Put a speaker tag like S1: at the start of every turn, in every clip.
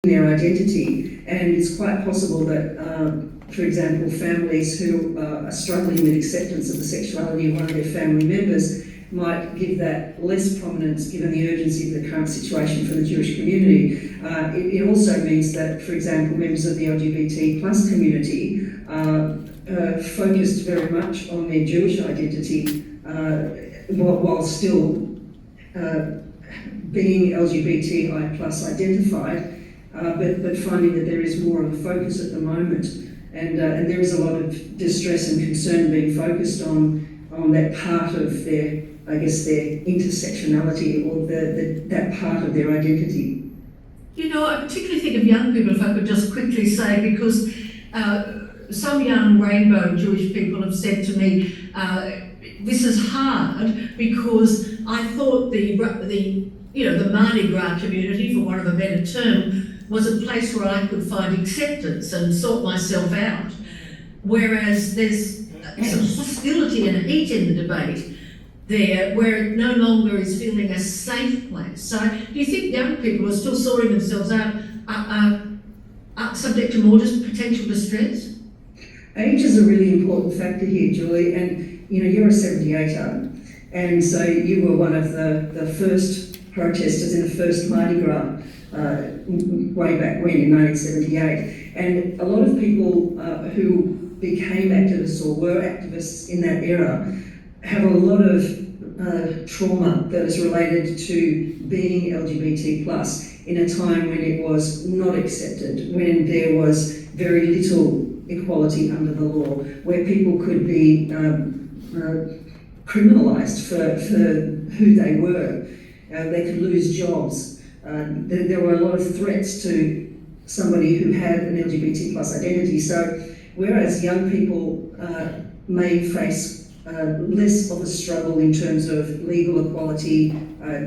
S1: their identity, and it's quite possible that, for example, families who are struggling with acceptance of the sexuality of one of their family members might give that less prominence given the urgency of the current situation for the Jewish community. It also means that, for example, members of the LGBT plus community are focused very much on their Jewish identity while still being LGBTI plus identified, but finding that there is more of a focus at the moment, and there is a lot of distress and concern being focused on that part of their, I guess, their intersectionality, or that part of their identity.
S2: You know, I particularly think of young people, if I could just quickly say, because some young rainbow Jewish people have said to me, this is hard because I thought the Mardi Gras community, for want of a better term, was a place where I could find acceptance and sort myself out. Whereas there's some hostility and heat in the debate there, where it no longer is feeling a safe place. So do you think young people who are still sorting themselves out are subject to more potential distress?
S1: Age is a really important factor here, Julie, and you're a 78er, and so you were one of the first protesters in the first Mardi Gras way back when, in 1978. And a lot of people who became activists or were activists in that era have a lot of trauma that is related to being LGBT plus in a time when it was not accepted, when there was very little equality under the law, where people could be criminalised for who they were. They could lose jobs. There were a lot of threats to somebody who had an LGBT plus identity. So whereas young people may face less of a struggle in terms of legal equality,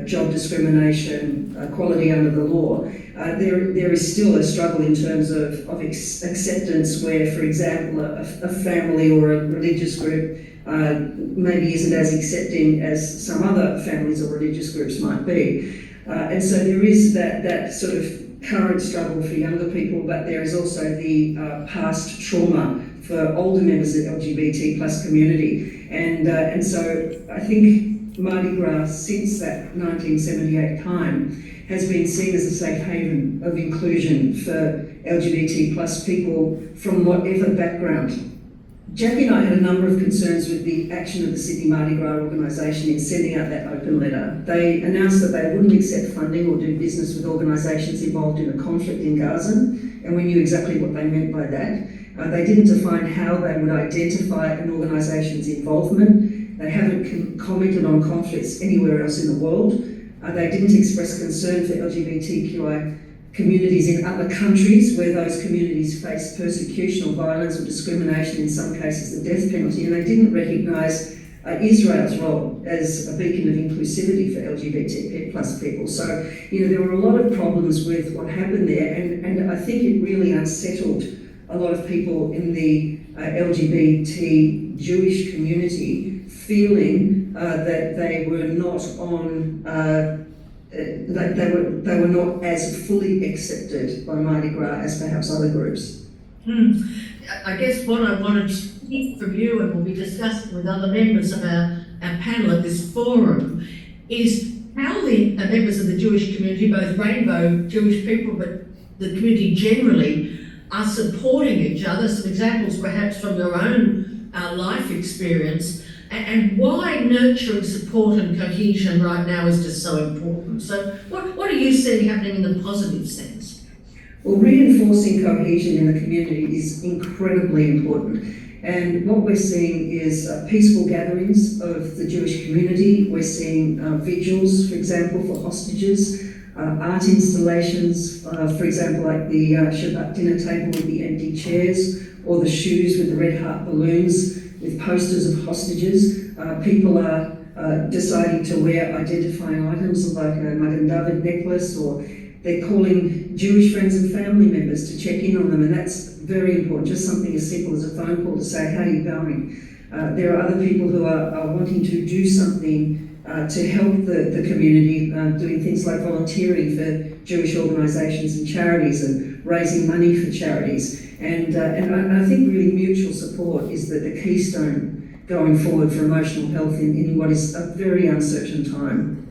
S1: job discrimination, equality under the law, there is still a struggle in terms of acceptance where, for example, a family or a religious group maybe isn't as accepting as some other families or religious groups might be. And so there is that sort of current struggle for younger people, but there is also the past trauma for older members of the LGBT plus community. And so I think Mardi Gras, since that 1978 time, has been seen as a safe haven of inclusion for LGBT plus people from whatever background. Jackie and I had a number of concerns with the action of the Sydney Mardi Gras organisation in sending out that open letter. They announced that they wouldn't accept funding or do business with organisations involved in the conflict in Gaza, and we knew exactly what they meant by that. They didn't define how they would identify an organisation's involvement. They haven't commented on conflicts anywhere else in the world. They didn't express concern for LGBTQI communities in other countries where those communities face persecution or violence or discrimination, in some cases the death penalty, and they didn't recognise Israel's role as a beacon of inclusivity for LGBT plus people. So, there were a lot of problems with what happened there, and I think it really unsettled a lot of people in the LGBT Jewish community, feeling that they were not on they were not as fully accepted by Mardi Gras as perhaps other groups.
S2: I guess what I wanted to hear from you, and will be discussing with other members of our panel at this forum, is how the members of the Jewish community, both rainbow Jewish people, but the community generally, are supporting each other. Some examples perhaps from your own life experience, and why nurturing support and cohesion right now is just so important. So what are you seeing happening in the positive sense?
S1: Well, reinforcing cohesion in the community is incredibly important. And what we're seeing is peaceful gatherings of the Jewish community. We're seeing vigils, for example, for hostages, art installations, for example, like the Shabbat dinner table with the empty chairs, or the shoes with the red heart balloons with posters of hostages. People are deciding to wear identifying items like a Magen David necklace, or they're calling Jewish friends and family members to check in on them, and that's very important. Just something as simple as a phone call to say, how are you going? There are other people who are wanting to do something to help the community, doing things like volunteering for Jewish organisations and charities and raising money for charities. And I think really mutual support is the keystone going forward for emotional health in what is a very uncertain time.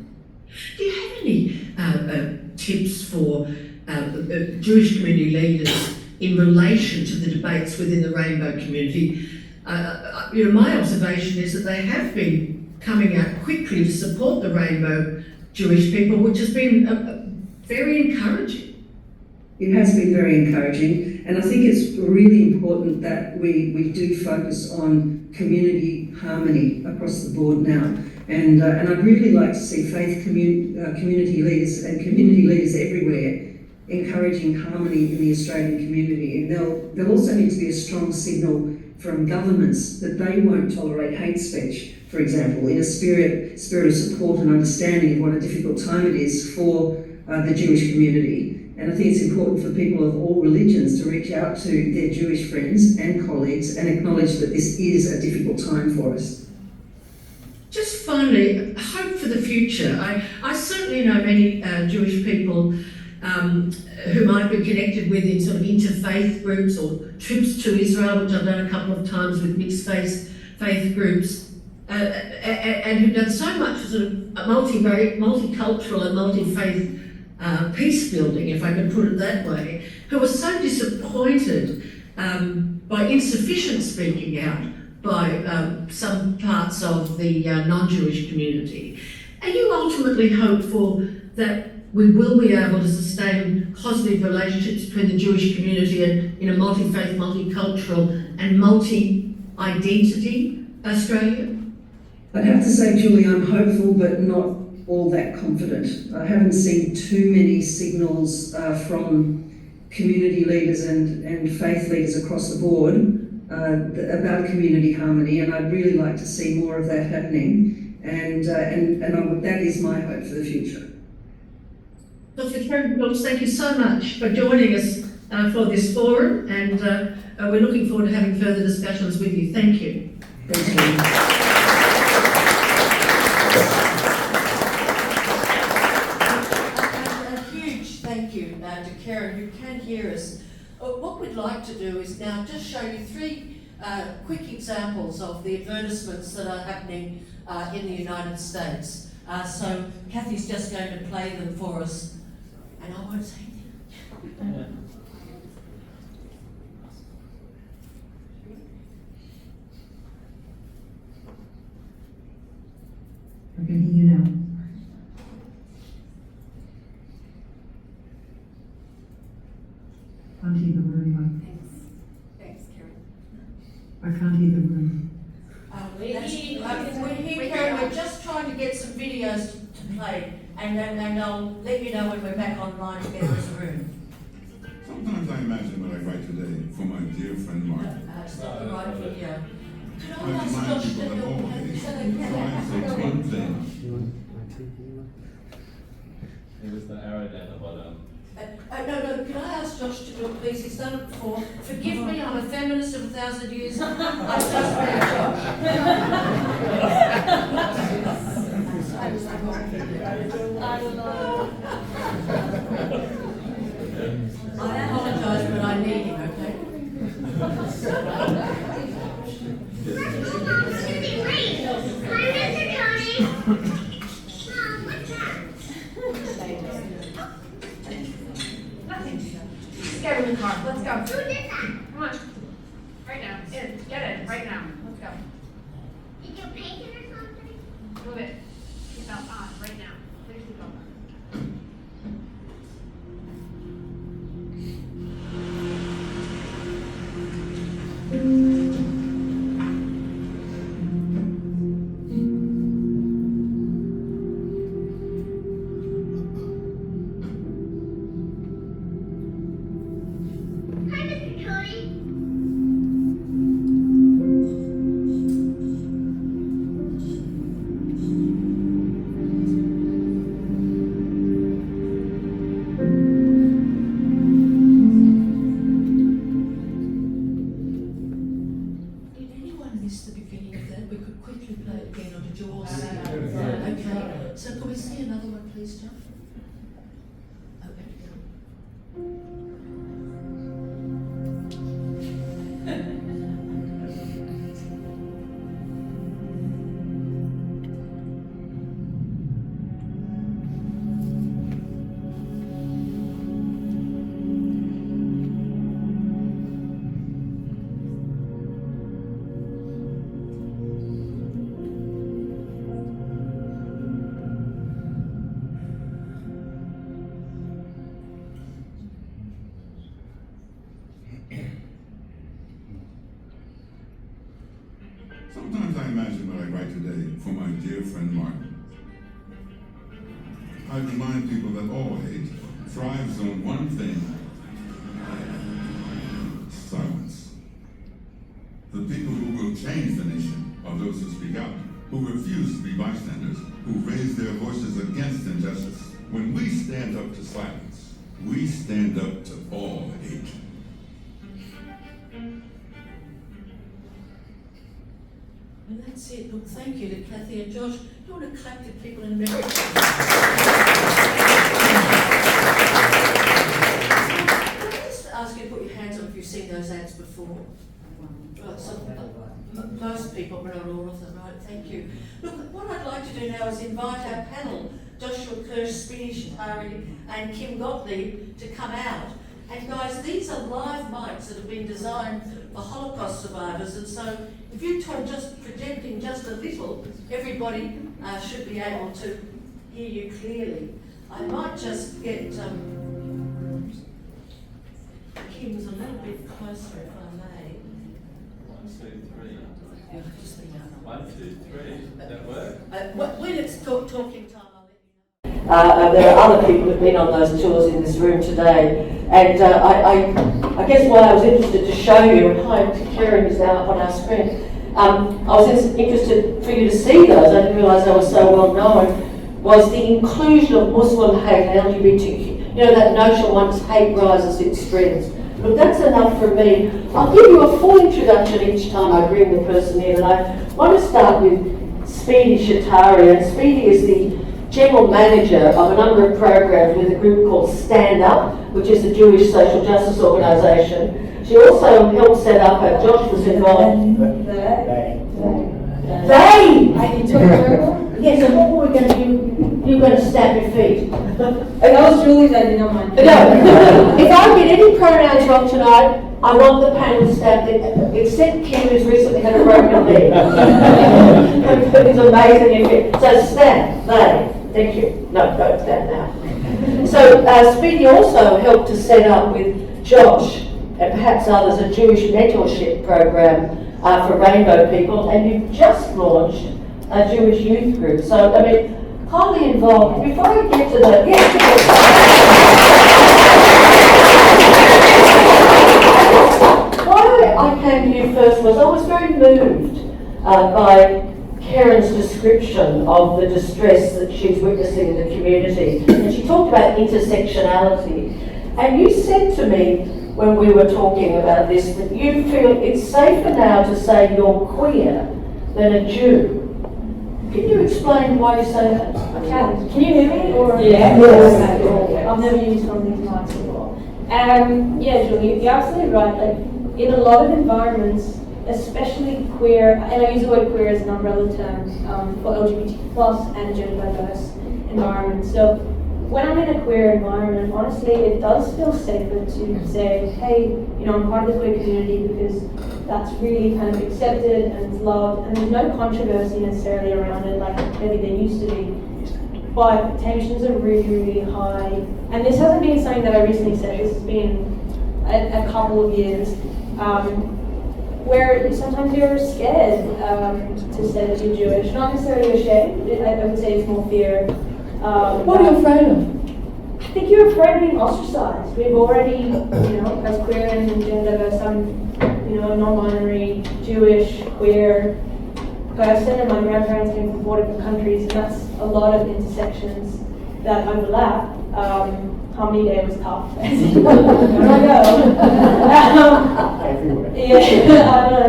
S2: Do you have any tips for Jewish community leaders in relation to the debates within the Rainbow community? My observation is that they have been coming out quickly to support the Rainbow Jewish people, which has been very encouraging.
S1: It has been very encouraging, and I think it's really important that we do focus on community harmony across the board now. And I'd really like to see faith community leaders and community leaders everywhere encouraging harmony in the Australian community. And there'll also need to be a strong signal from governments that they won't tolerate hate speech, for example, in a spirit of support and understanding of what a difficult time it is for the Jewish community. And I think it's important for people of all religions to reach out to their Jewish friends and colleagues and acknowledge that this is a difficult time for us.
S2: Just finally, hope for the future. I certainly know many Jewish people who might be connected with in sort of interfaith groups or trips to Israel, which I've done a couple of times with mixed faith groups, and who've done so much for sort of a multicultural and multi-faith peace building, if I can put it that way, who are so disappointed by insufficient speaking out by some parts of the non-Jewish community. And you ultimately hopeful that we will be able to sustain positive relationships between the Jewish community and in a multi-faith, multicultural and multi-identity Australia?
S1: I'd have to say, Julie, I'm hopeful but not all that confident. I haven't seen too many signals from community leaders and faith leaders across the board about community harmony, and I'd really like to see more of that happening, and that is my hope for the future.
S2: Dr. Karen Brooks, thank you so much for joining us for this forum, and we're looking forward to having further discussions with you. Thank you.
S1: Thank you.
S3: Thank you to Karen, who can hear us. What we'd like to do is now just show you three quick examples of the advertisements that are happening in the United States. So Kathy's just going to play them for us, and I won't say anything.
S4: I can hear you now. I can't hear the room.
S3: Thanks, Karen.
S4: I can't hear the room.
S3: We're here, Karen. We're just trying to get some videos to play, and then I'll let you know when we're back online together as a room.
S5: Sometimes I imagine what I write today for my dear friend Mark.
S3: It's not the right video. Could I
S5: I
S3: ask
S5: remind
S3: Josh
S5: people
S3: to
S5: that
S3: go?
S5: always
S3: So they
S5: try and say
S3: can.
S5: one thing.
S6: It was the arrow down the bottom.
S3: No, can I ask Josh to do it, please? He's done it before. Forgive me, I'm a feminist of 1,000 years. I just met Josh. I apologise, but I need him, okay?
S7: Get in the car. Let's go. Who did that? Come on. Right now. In. Get in. Right now. Let's go.
S8: Did you paint it or something?
S7: Move it. Seatbelt on. Right now. Please seatbelt on.
S8: Hi, Mr.
S5: dear friend Martin. I remind people that all hate thrives on one thing: silence. The people who will change the nation are those who speak out, who refuse to be bystanders, who raise their voices against injustice. When we stand up to silence, we stand up to all hate.
S3: And that's it. Look, thank you to Kathy and Josh. Do you want to clap to people in America? Can I just ask you to put your hands up if you've seen those ads before? Right, so, most people, but not all of them, right? Thank you. Look, what I'd like to do now is invite our panel, Joshua Kirsch, Speedy Shatari, and Kim Gottlieb, to come out. And guys, these are live mics that have been designed for Holocaust survivors, and so if you talk just projecting just a little, everybody should be able to hear you clearly. I might just get Kim's a little bit closer, if I may.
S6: 1, 2, 3.
S3: Yeah, just think out.
S6: 1, 2, 3. That work?
S3: When it's talking time, I'll let you know. There are other people who've been on those tours in this room today, and I guess why I was interested to show you, and hi, Karen is now up on our screen. I was interested for you to see those. I didn't realise they were so well known. Was the inclusion of Muslim hate and LGBTQ. You know that notion once hate rises, it spreads. Look, that's enough for me. I'll give you a full introduction each time I bring the person in, and I want to start with Speedy Shatari, and Speedy is the General Manager of a number of programs with a group called Stand Up, which is a Jewish social justice organisation. She also helped set up, Josh was involved. They! Yes, and what were we going to do? You're going to stamp your feet.
S9: That was Julie's idea, not mine.
S3: No, if I get any pronouns wrong tonight, I want the panel stamped, except Kim, who's recently had a broken leg. It's amazing. So stamp, they. Thank you. No, don't stand now. So Speedy also helped to set up with Josh and perhaps others a Jewish mentorship program for rainbow people, and you've just launched a Jewish youth group. So, I mean, highly involved. Before I get to the... Why I came to you first was I was very moved by Karen's description of the distress that she's witnessing in the community. And she talked about intersectionality. And you said to me when we were talking about this that you feel it's safer now to say you're queer than a Jew. Can you explain why you say that?
S9: I can. Can you hear me? Or
S3: Yeah.
S9: Yes. I've never used something like before. Yeah, Julie, you're absolutely right. Like in a lot of environments, especially queer, and I use the word queer as an umbrella term for LGBT+ and gender diverse environments. So when I'm in a queer environment, honestly, it does feel safer to say, hey, you know, I'm part of the queer community because that's really kind of accepted and loved, and there's no controversy necessarily around it like maybe there used to be. But tensions are really, really high. And this hasn't been something that I recently said, this has been a couple of years, where sometimes you're scared to say that you're Jewish. Not necessarily ashamed, I would say it's more fear.
S3: What are you afraid of?
S9: I think you're afraid of being ostracized. We've already, you know, as queer and gender diverse, I'm, you know, a non-binary, Jewish, queer person, and my grandparents came from 4 different countries, and that's a lot of intersections that overlap. Harmony Day was tough. Where I go?
S3: Everywhere.
S9: Yeah, I don't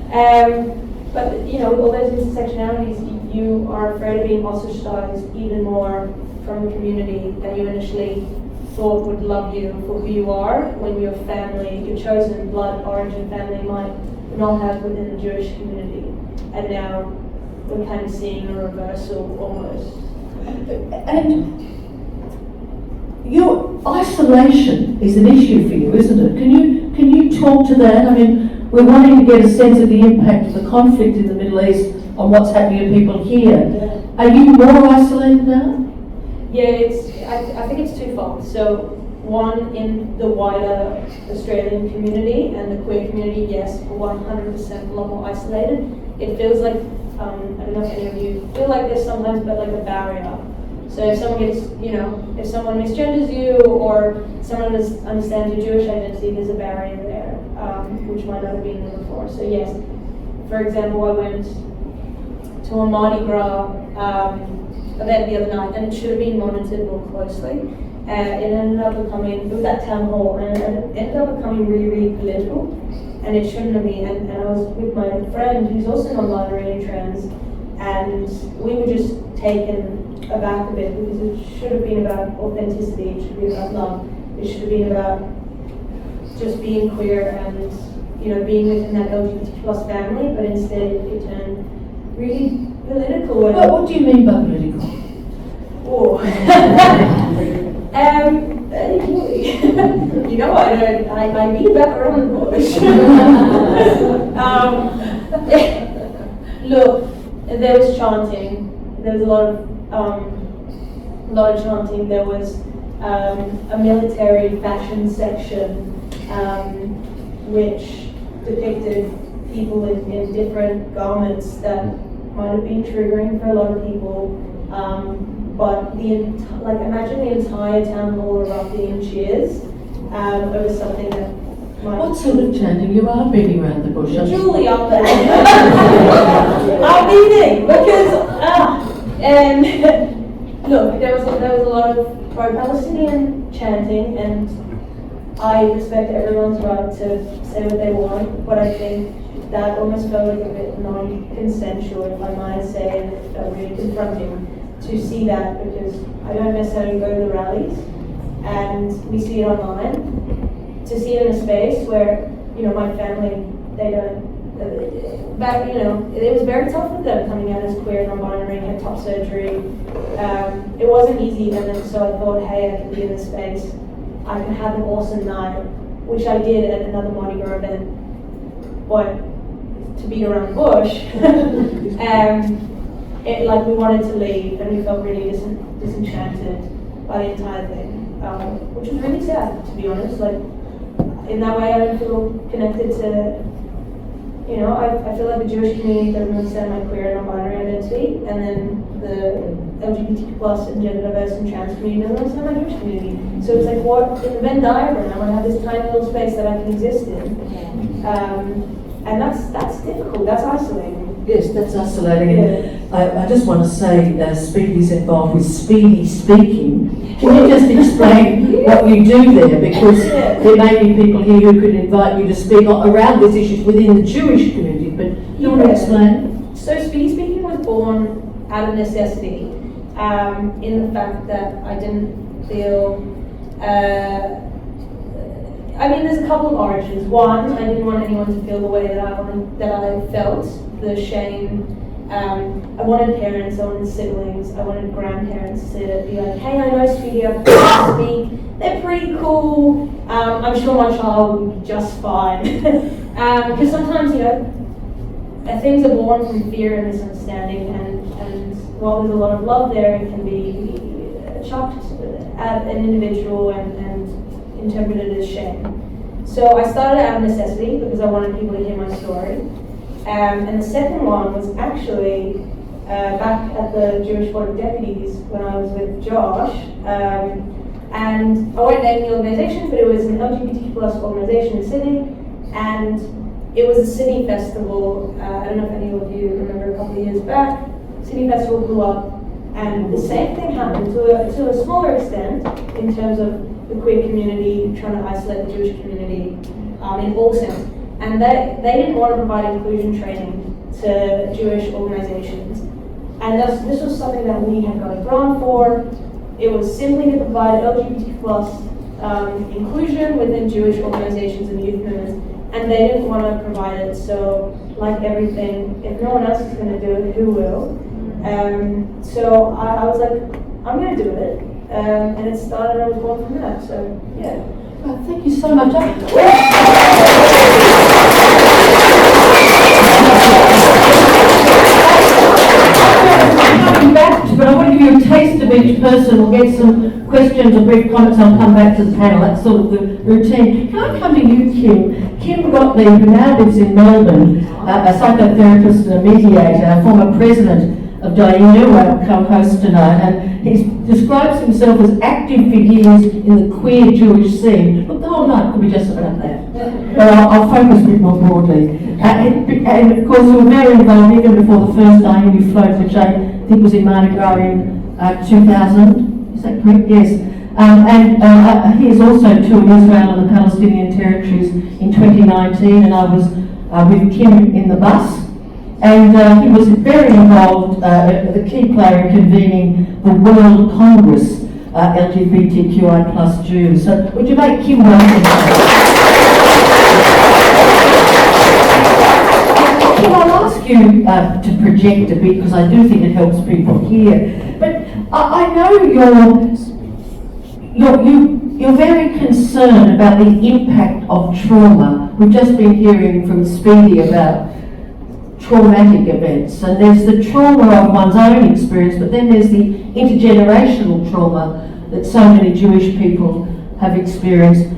S9: know. But, you know, with all those intersectionalities, you are afraid of being ostracized even more from the community that you initially thought would love you for who you are when your family, your chosen blood origin family might not have within the Jewish community. And now we're kind of seeing a reversal almost.
S3: And your isolation is an issue for you, isn't it? Can you talk to that? I mean, we're wanting to get a sense of the impact of the conflict in the Middle East on what's happening to people here.
S9: Yeah.
S3: Are you more isolated now?
S9: Yeah, I think it's twofold. So one, in the wider Australian community and the queer community, yes, 100% a lot more isolated. It feels like I don't know if any of you feel like this sometimes, but like a barrier. So if someone gets, if someone misgenders you or someone understands your Jewish identity, there's a barrier there, which might not have been there before. So yes, for example, I went to a Mardi Gras event the other night, and it should have been monitored more closely. It ended up becoming, it was at town hall, and it ended up becoming really, really political, and it shouldn't have been. And I was with my friend who's also non-binary and trans, and we were just taken aback a bit because it should have been about authenticity, it should be about love, it should have been about just being queer and being within that LGBT plus family, but instead it turned really political.
S2: What do you mean by political?
S9: Oh. I beat back around the bush. Look, there was chanting. There was a lot of chanting. There was a military fashion section, which depicted people in different garments that might have been triggering for a lot of people. But imagine the entire town hall erupting in cheers over something that might.
S2: What sort of chanting? You are beating around the bush.
S9: Julie up there. I'm beating because and look, there was a lot of pro-Palestinian chanting, and I respect everyone's right to say what they want, but I think that almost felt like a bit non-consensual, if I might say, and it felt really confronting to see that, because I don't necessarily go to the rallies, and we see it online. To see it in a space where, my family, they don't, it was very tough for them coming out as queer, non-binary, had top surgery. It wasn't easy, and then so I thought, hey, I can be in this space, I can have an awesome night, which I did at another Mardi Gras event, but to beat around the bush, we wanted to leave, and we felt really disenchanted by the entire thing, which was really sad, to be honest. In that way, I don't feel connected to, I feel like the Jewish community doesn't understand my queer and non-binary identity, and then the LGBT plus and gender diverse and trans community doesn't understand my Jewish community. So it's like, what, in the Venn diagram, I have this tiny little space that I can exist in, and that's difficult, that's isolating.
S2: Yes, that's isolating. Yeah. I just want to say Speedy's involved with Speedy Speaking. Can you just explain what you do there? Because there may be people here who could invite you to speak around these issues within the Jewish community, but do you want to explain?
S9: So Speedy Speaking was born out of necessity, in the fact that I didn't feel, there's a couple of origins. One, I didn't want anyone to feel the way that I felt, the shame. I wanted parents, I wanted siblings, I wanted grandparents to be like, hey, I know Speedy, I've heard them speak, they're pretty cool, I'm sure my child will be just fine. Because sometimes, things are born from fear and misunderstanding, and while there's a lot of love there, it can be chucked at an individual and interpreted as shame. So I started out of necessity because I wanted people to hear my story. And the second one was actually back at the Jewish Board of Deputies when I was with Josh. And I won't name the organisation, but it was an LGBT plus organisation in Sydney. And it was a Sydney festival. I don't know if any of you remember a couple of years back. Sydney Festival blew up. And the same thing happened to a smaller extent in terms of the queer community trying to isolate the Jewish community in all sense. And they didn't want to provide inclusion training to Jewish organizations. And this was something that we had got a grant for. It was simply to provide LGBT plus inclusion within Jewish organizations and youth movements. And they didn't want to provide it, so like everything, if no one else is going to do it, who will? So I was like, I'm going to do it. And it started, I was born from that, so yeah.
S2: Well, thank you so much. Coming back, but I want to give you a taste of
S10: each person, we'll get some questions or brief comments, I'll come back to the panel, that's sort of the routine. Can I come to you, Kim? Kim Gottlieb, who now lives in Melbourne, a psychotherapist and a mediator, a former president of Dainu, our co-host tonight, and he describes himself as active for years in the queer Jewish scene. Look, the whole night could be just about that. But I'll focus a bit more broadly. And of course, you were very involved even before the first Dainu float, which I think was in Mardi Gras in 2000. Is that correct? Yes. And he is also toured Israel and the Palestinian territories in 2019, and I was with Kim in the bus. And he was very involved, the key player in convening the World Congress LGBTQI plus Jews. So would you make Kim welcome? Kim, I'll ask you to project a bit because I do think it helps people hear. But I know you're very concerned about the impact of trauma. We've just been hearing from Speedy about traumatic events, and there's the trauma of one's own experience, but then there's the intergenerational trauma that so many Jewish people have experienced.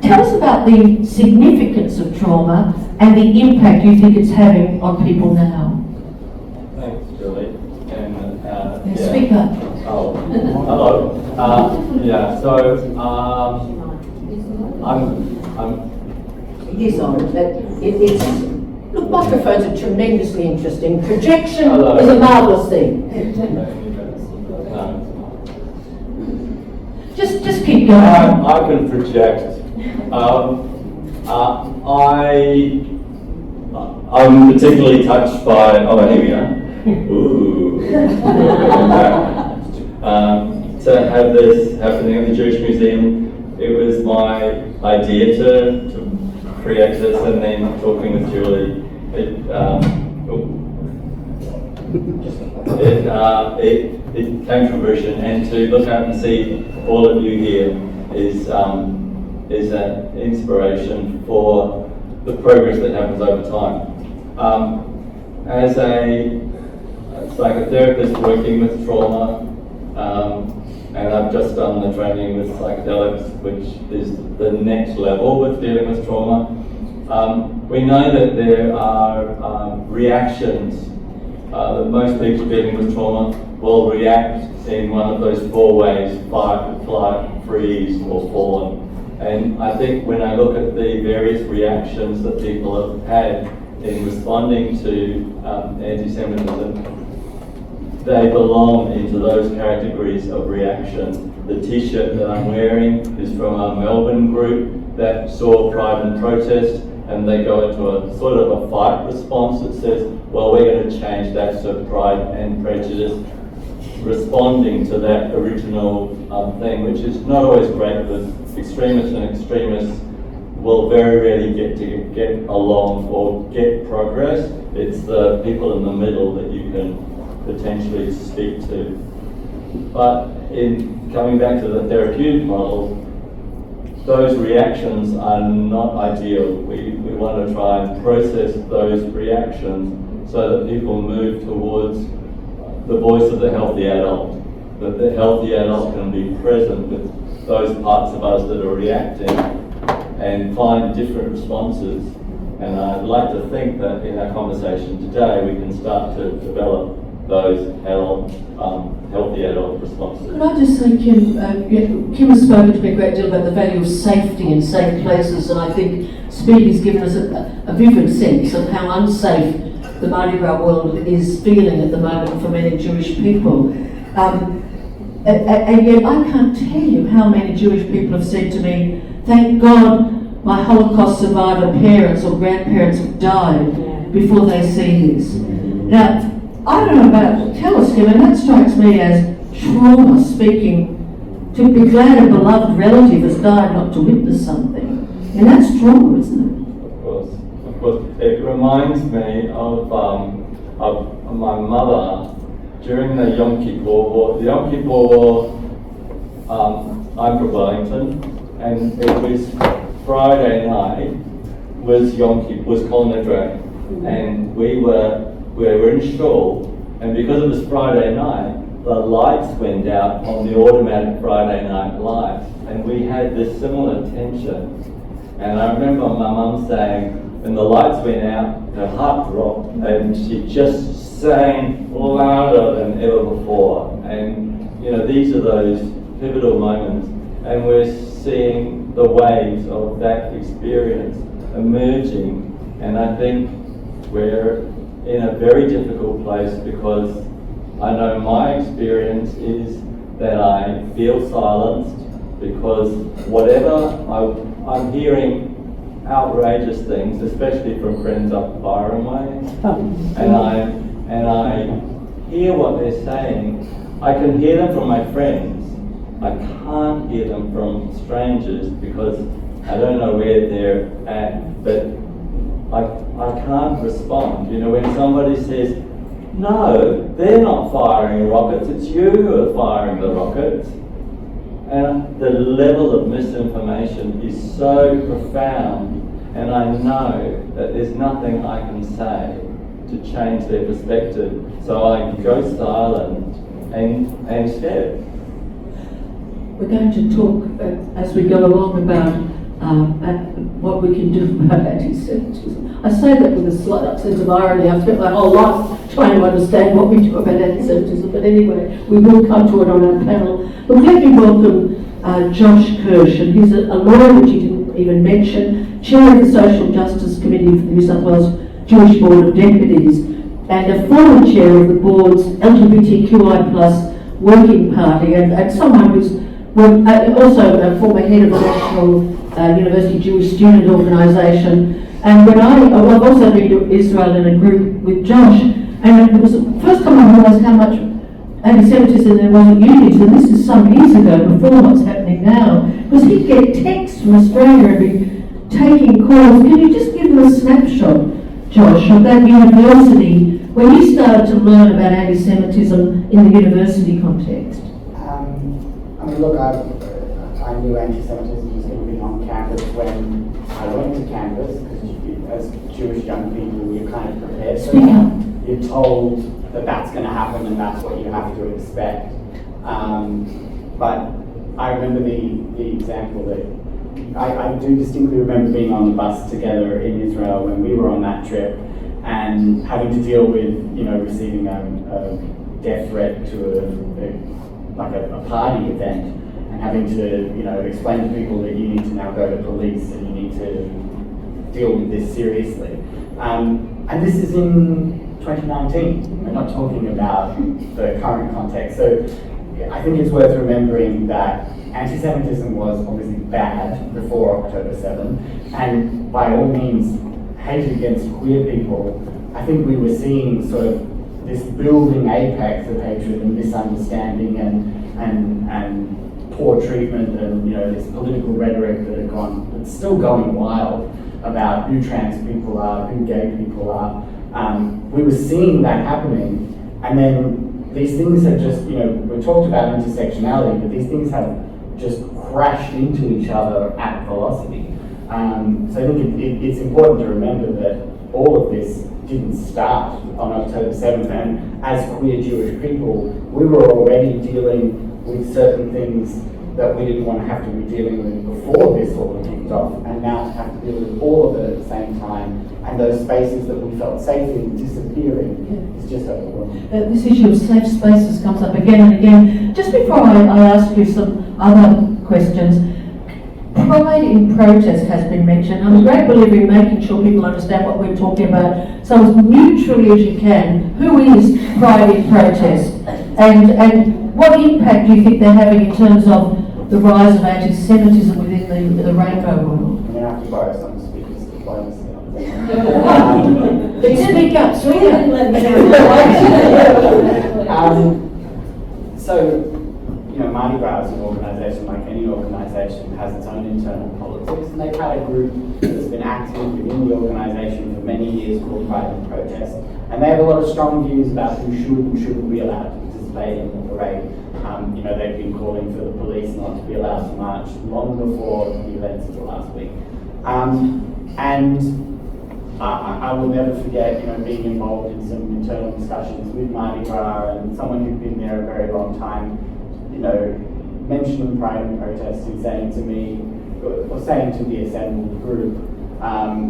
S10: Tell us about the significance of trauma and the impact you think it's having on people now.
S6: Thanks, Julie. And
S10: Yeah, speak up.
S6: Oh, hello. I'm
S10: Yes, it's look, microphones are tremendously interesting. Projection
S6: Hello.
S10: is a marvellous thing. Just keep going.
S6: I can project. I'm particularly touched by. Oh, here we are. Ooh. To have this happening at the Jewish Museum, it was my idea to create this, and then talking with Julie, it came to fruition, and to look out and see all of you here is an inspiration for the progress that happens over time. As a psychotherapist working with trauma, and I've just done the training with psychedelics, which is the next level with dealing with trauma. We know that there are reactions that most people dealing with trauma will react in one of those four ways: fight, flight, freeze, or fawn. And I think when I look at the various reactions that people have had in responding to anti-Semitism, they belong into those categories of reaction. The t-shirt that I'm wearing is from a Melbourne group that saw Pride and Protest, and they go into a sort of a fight response that says, well, we're going to change that to Pride and Prejudice, responding to that original thing, which is not always great, because extremists and extremists will very rarely get along or get progress. It's the people in the middle that you can potentially speak to. But in coming back to the therapeutic model, those reactions are not ideal. We want to try and process those reactions so that people move towards the voice of the healthy adult, that the healthy adult can be present with those parts of us that are reacting and find different responses. And I'd like to think that in our conversation today we can start to develop those healthy adult responses.
S10: Could I just say, Kim, Kim has spoken to me a great deal about the value of safety and safe places, and I think Speedy's given us a vivid sense of how unsafe the Mardi Gras world is feeling at the moment for many Jewish people. And yet I can't tell you how many Jewish people have said to me, thank God my Holocaust survivor parents or grandparents have died before they see this. Now, I don't know about, tell us, Kim, and that strikes me as trauma speaking. To be glad a beloved relative has died not to witness something. And that's trauma, isn't it?
S6: Of course. It reminds me of my mother during the Yom Kippur War. The Yom Kippur War, I'm from Wellington, and it was Friday night was Yom Kippur, was Kol Nidre, and we were in shul, and because it was Friday night, the lights went out on the automatic Friday night lights, and we had this similar tension. And I remember my mum saying, when the lights went out, her heart dropped, and she just sang louder than ever before. And, you know, these are those pivotal moments, and we're seeing the waves of that experience emerging. And I think we're in a very difficult place, because I know my experience is that I feel silenced, because whatever I'm hearing outrageous things, especially from friends up Byron Way, and I hear what they're saying. I can hear them from my friends. I can't hear them from strangers, because I don't know where they're at, but I can't respond. You know, when somebody says, no, they're not firing rockets, it's you who are firing the rockets. And the level of misinformation is so profound, and I know that there's nothing I can say to change their perspective. So I go silent and scared.
S10: We're going to talk as we go along about what we can do about anti-Semitism. I say that with a slight sense of irony. I've spent my whole life trying to understand what we do about anti-Semitism, but anyway, we will come to it on our panel. But let me welcome Josh Kirsch, and he's a lawyer, which he didn't even mention, chair of the Social Justice Committee for the New South Wales Jewish Board of Deputies, and a former chair of the board's LGBTQI+ Working Party, and someone who's also a former head of the National University Jewish Student Organisation. And when I've also been to Israel in a group with Josh, and it was the first time I realised how much anti-Semitism there was at unis, and this is some years ago, before what's happening now, because he'd get texts from Australia and be taking calls. Can you just give them a snapshot, Josh, of that university, when you started to learn about anti-Semitism in the university context?
S11: I mean, look, I knew anti-Semitism was going to be on campus when I went to campus, because as Jewish young people, you're kind of prepared for that. You're told that that's going to happen and that's what you have to expect. But I remember the example that I do distinctly remember being on the bus together in Israel when we were on that trip, and having to deal with, you know, receiving a death threat to a party event, and having to, you know, explain to people that you need to now go to police and you need to deal with this seriously. And this is in 2019. We're not talking about the current context. So I think it's worth remembering that anti-Semitism was obviously bad before October 7, and by all means hate against queer people. I think we were seeing sort of this building apex of hatred and misunderstanding and poor treatment, and, you know, this political rhetoric that had gone, it's still going wild about who trans people are, who gay people are. We were seeing that happening, and then these things have just, you know, we talked about intersectionality, but these things have just crashed into each other at velocity. So I think it's important to remember that all of this didn't start on October 7th, and as queer Jewish people, we were already dealing with certain things that we didn't want to have to be dealing with before this all kicked off, and now to have to deal with all of it at the same time, and those spaces that we felt safe in disappearing, is just overwhelming.
S10: This issue of safe spaces comes up again and again. Just before I ask you some other questions, pride in protest has been mentioned. I'm a great believer in making sure people understand what we're talking about, so as neutrally as you can. Who is pride in protest? And what impact do you think they're having in terms of the rise of anti-Semitism within the rainbow world?
S11: I'm going to have to borrow some speakers to play this.
S10: Speak up,
S11: So, you know, Mardi Gras is an organisation, like any organisation, has its own internal politics, and they've had a group that's been active within the organisation for many years called Pride in Protest, and they have a lot of strong views about who should and shouldn't be allowed to participate in the parade. You know, they've been calling for the police not to be allowed to march long before the events of the last week. And I will never forget, being involved in some internal discussions with Mardi Gras and someone who'd been there a very long time, mentioning pride and protest and saying to me, or saying to the assembled group,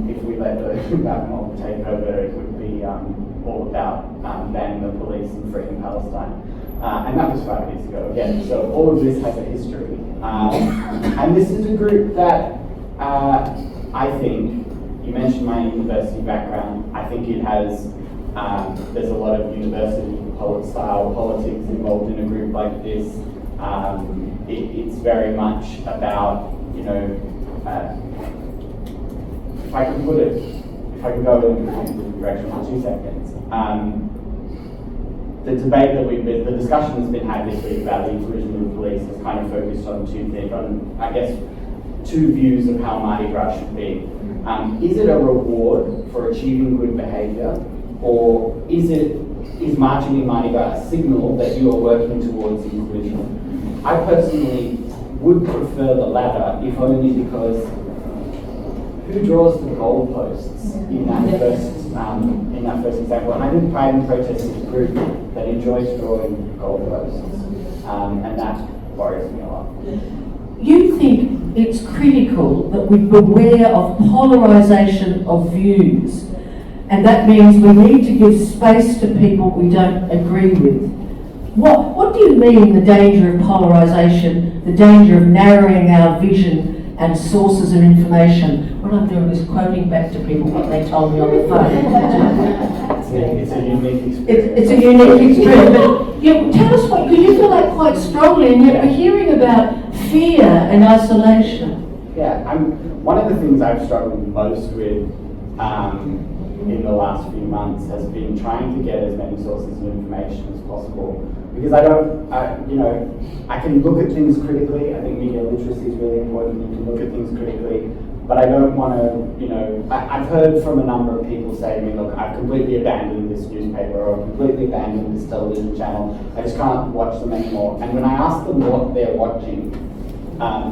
S11: if we let that mob take over, it would be all about banning the police and freeing Palestine. And that was 5 years ago again. So all of this has a history. And this is a group that I think, you mentioned my university background, I think it has, there's a lot of university style politics involved in a group like this. It's very much about, if I can go in a different direction for 2 seconds. The debate the discussion that's been had this week about the inclusion of the police has kind of focused on two views of how Mardi Gras should be. Is it a reward for achieving good behaviour, or is marching in Mardi Gras a signal that you are working towards inclusion? I personally would prefer the latter, if only because who draws the goalposts in that first example? And I think Pride and Protest is a group that enjoys drawing goalposts, and that worries me a lot.
S10: You think it's critical that we beware of polarisation of views, and that means we need to give space to people we don't agree with. What do you mean, the danger of polarisation, the danger of narrowing our vision and sources of information? What I'm doing is quoting back to people what they told me on the phone.
S11: It's a unique experience.
S10: It's a unique experience, but tell us what, because you feel like quite strongly, and yet we're hearing about fear and isolation.
S11: Yeah, one of the things I've struggled most with in the last few months has been trying to get as many sources of information as possible. Because I can look at things critically. I think media literacy is really important. You can look at things critically, but I don't want to, I've heard from a number of people say to me, look, I've completely abandoned this newspaper or completely abandoned this television channel. I just can't watch them anymore. And when I ask them what they're watching,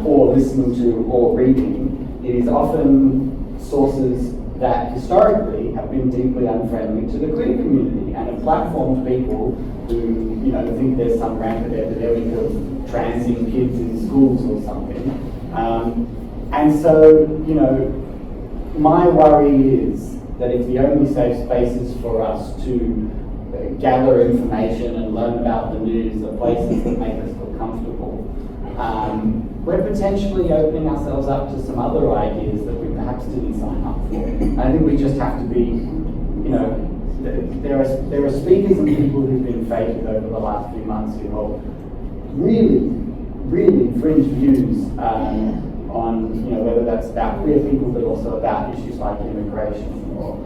S11: or listening to, or reading, it is often sources that historically have been deeply unfriendly to the queer community and have platformed people who, think there's some rampant epidemic of transing kids in schools or something. And so, my worry is that if the only safe spaces for us to gather information and learn about the news are places that make us feel comfortable, we're potentially opening ourselves up to some other ideas that we perhaps didn't sign up for. And I think we just have to be, there are speakers and people who've been featured over the last few months who hold really, really fringe views on, whether that's about queer people, but also about issues like immigration or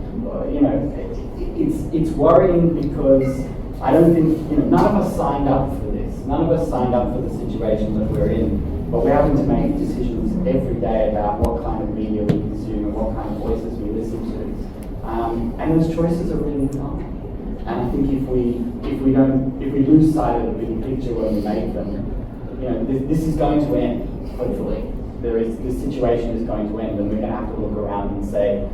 S11: it's worrying because I don't think, none of us signed up for this. None of us signed up for the situation that we're in. But we're having to make decisions every day about what kind of media we consume and what kind of voices we listen to. And those choices are really hard. And I think if we lose sight of the big picture when we make them, this is going to end, hopefully. This situation is going to end, and we're going to have to look around and say,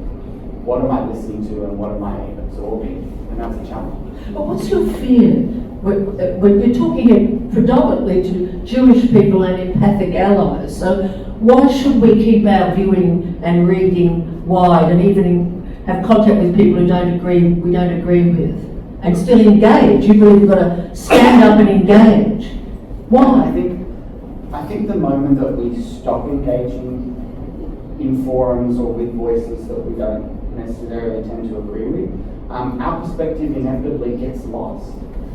S11: what am I listening to and what am I absorbing? And that's a challenge.
S10: But what's your fear? We're talking here predominantly to Jewish people and empathic allies, so why should we keep our viewing and reading wide and even have contact with people who we don't agree with, and still engage? You believe we've got to stand up and engage. Why?
S11: I think the moment that we stop engaging in forums or with voices that we don't necessarily tend to agree with, our perspective inevitably gets lost.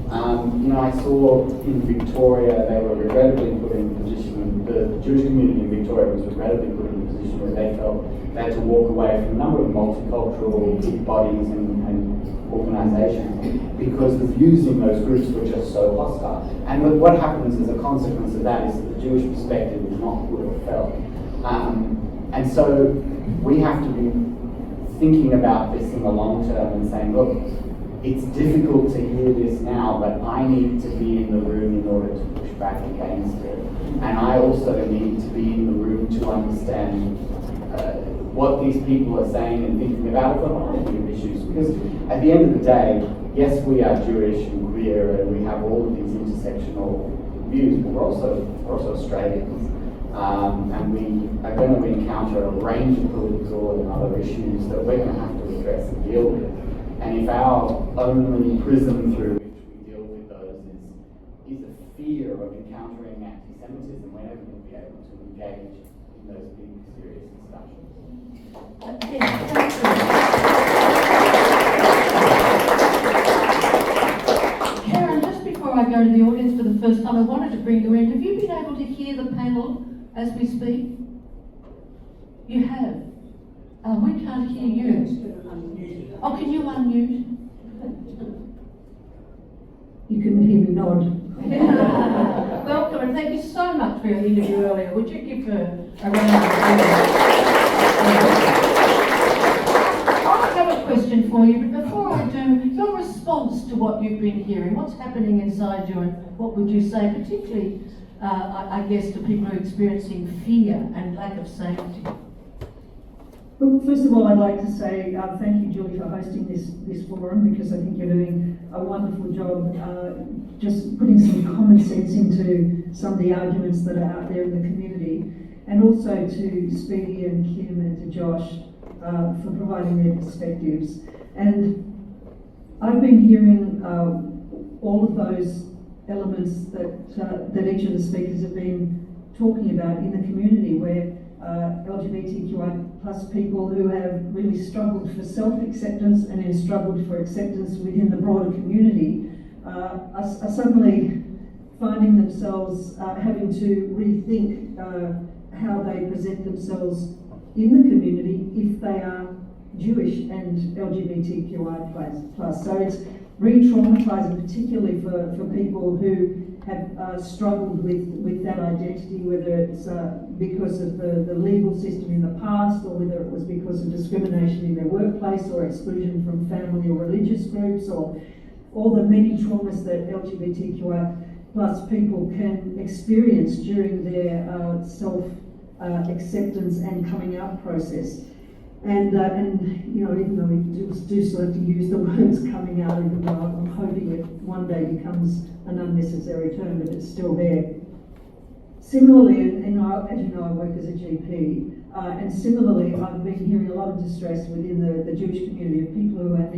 S11: I saw in Victoria, they were regrettably put in a position, the Jewish community in Victoria was regrettably put in a position where they felt they had to walk away from a number of multicultural bodies and organisations because the views in those groups were just so hostile. And what happens as a consequence of that is that the Jewish perspective is not good or felt. And so we have to be thinking about this in the long term and saying, look, it's difficult to hear this now, but I need to be in the room in order to push back against it. And I also need to be in the room to understand what these people are saying and thinking about a variety of issues. Because at the end of the day, yes, we are Jewish and queer and we have all of these intersectional views, but we're also Australians. And we are going to encounter a range of political and other issues that we're going to have to address and deal with. And if our only prism through which we deal with those is a fear of encountering anti-Semitism, we're never going to be able to engage in those big, serious discussions.
S10: Karen, just before I go to the audience for the first time, I wanted to bring you in. Have you been able to hear the panel as we speak? You have. We can't hear you. Oh, can you unmute?
S4: You couldn't hear me nod.
S10: Welcome, and thank you so much for your interview earlier. Would you give her a round of applause? I have a question for you, but before I do, your response to what you've been hearing, what's happening inside you, and what would you say, particularly, I guess, to people who are experiencing fear and lack of safety?
S4: Well, first of all, I'd like to say thank you, Julie, for hosting this forum, because I think you're doing a wonderful job just putting some common sense into some of the arguments that are out there in the community, and also to Speedy and Kim and to Josh for providing their perspectives. And I've been hearing all of those elements that each of the speakers have been talking about in the community, where LGBTQI plus people who have really struggled for self-acceptance and then struggled for acceptance within the broader community are suddenly finding themselves having to rethink how they present themselves in the community if they are Jewish and LGBTQI plus. So it's re-traumatizing, particularly for people who have struggled with that identity, whether it's because of the legal system in the past, or whether it was because of discrimination in their workplace, or exclusion from family or religious groups, or all the many traumas that LGBTQI plus people can experience during their self-acceptance and coming out process. And you know, even though we do still have to use the words coming out, even though I'm hoping it one day becomes an unnecessary term, but it's still there. Similarly, and as you know, I work as a GP, and similarly, I've been hearing a lot of distress within the Jewish community of people who are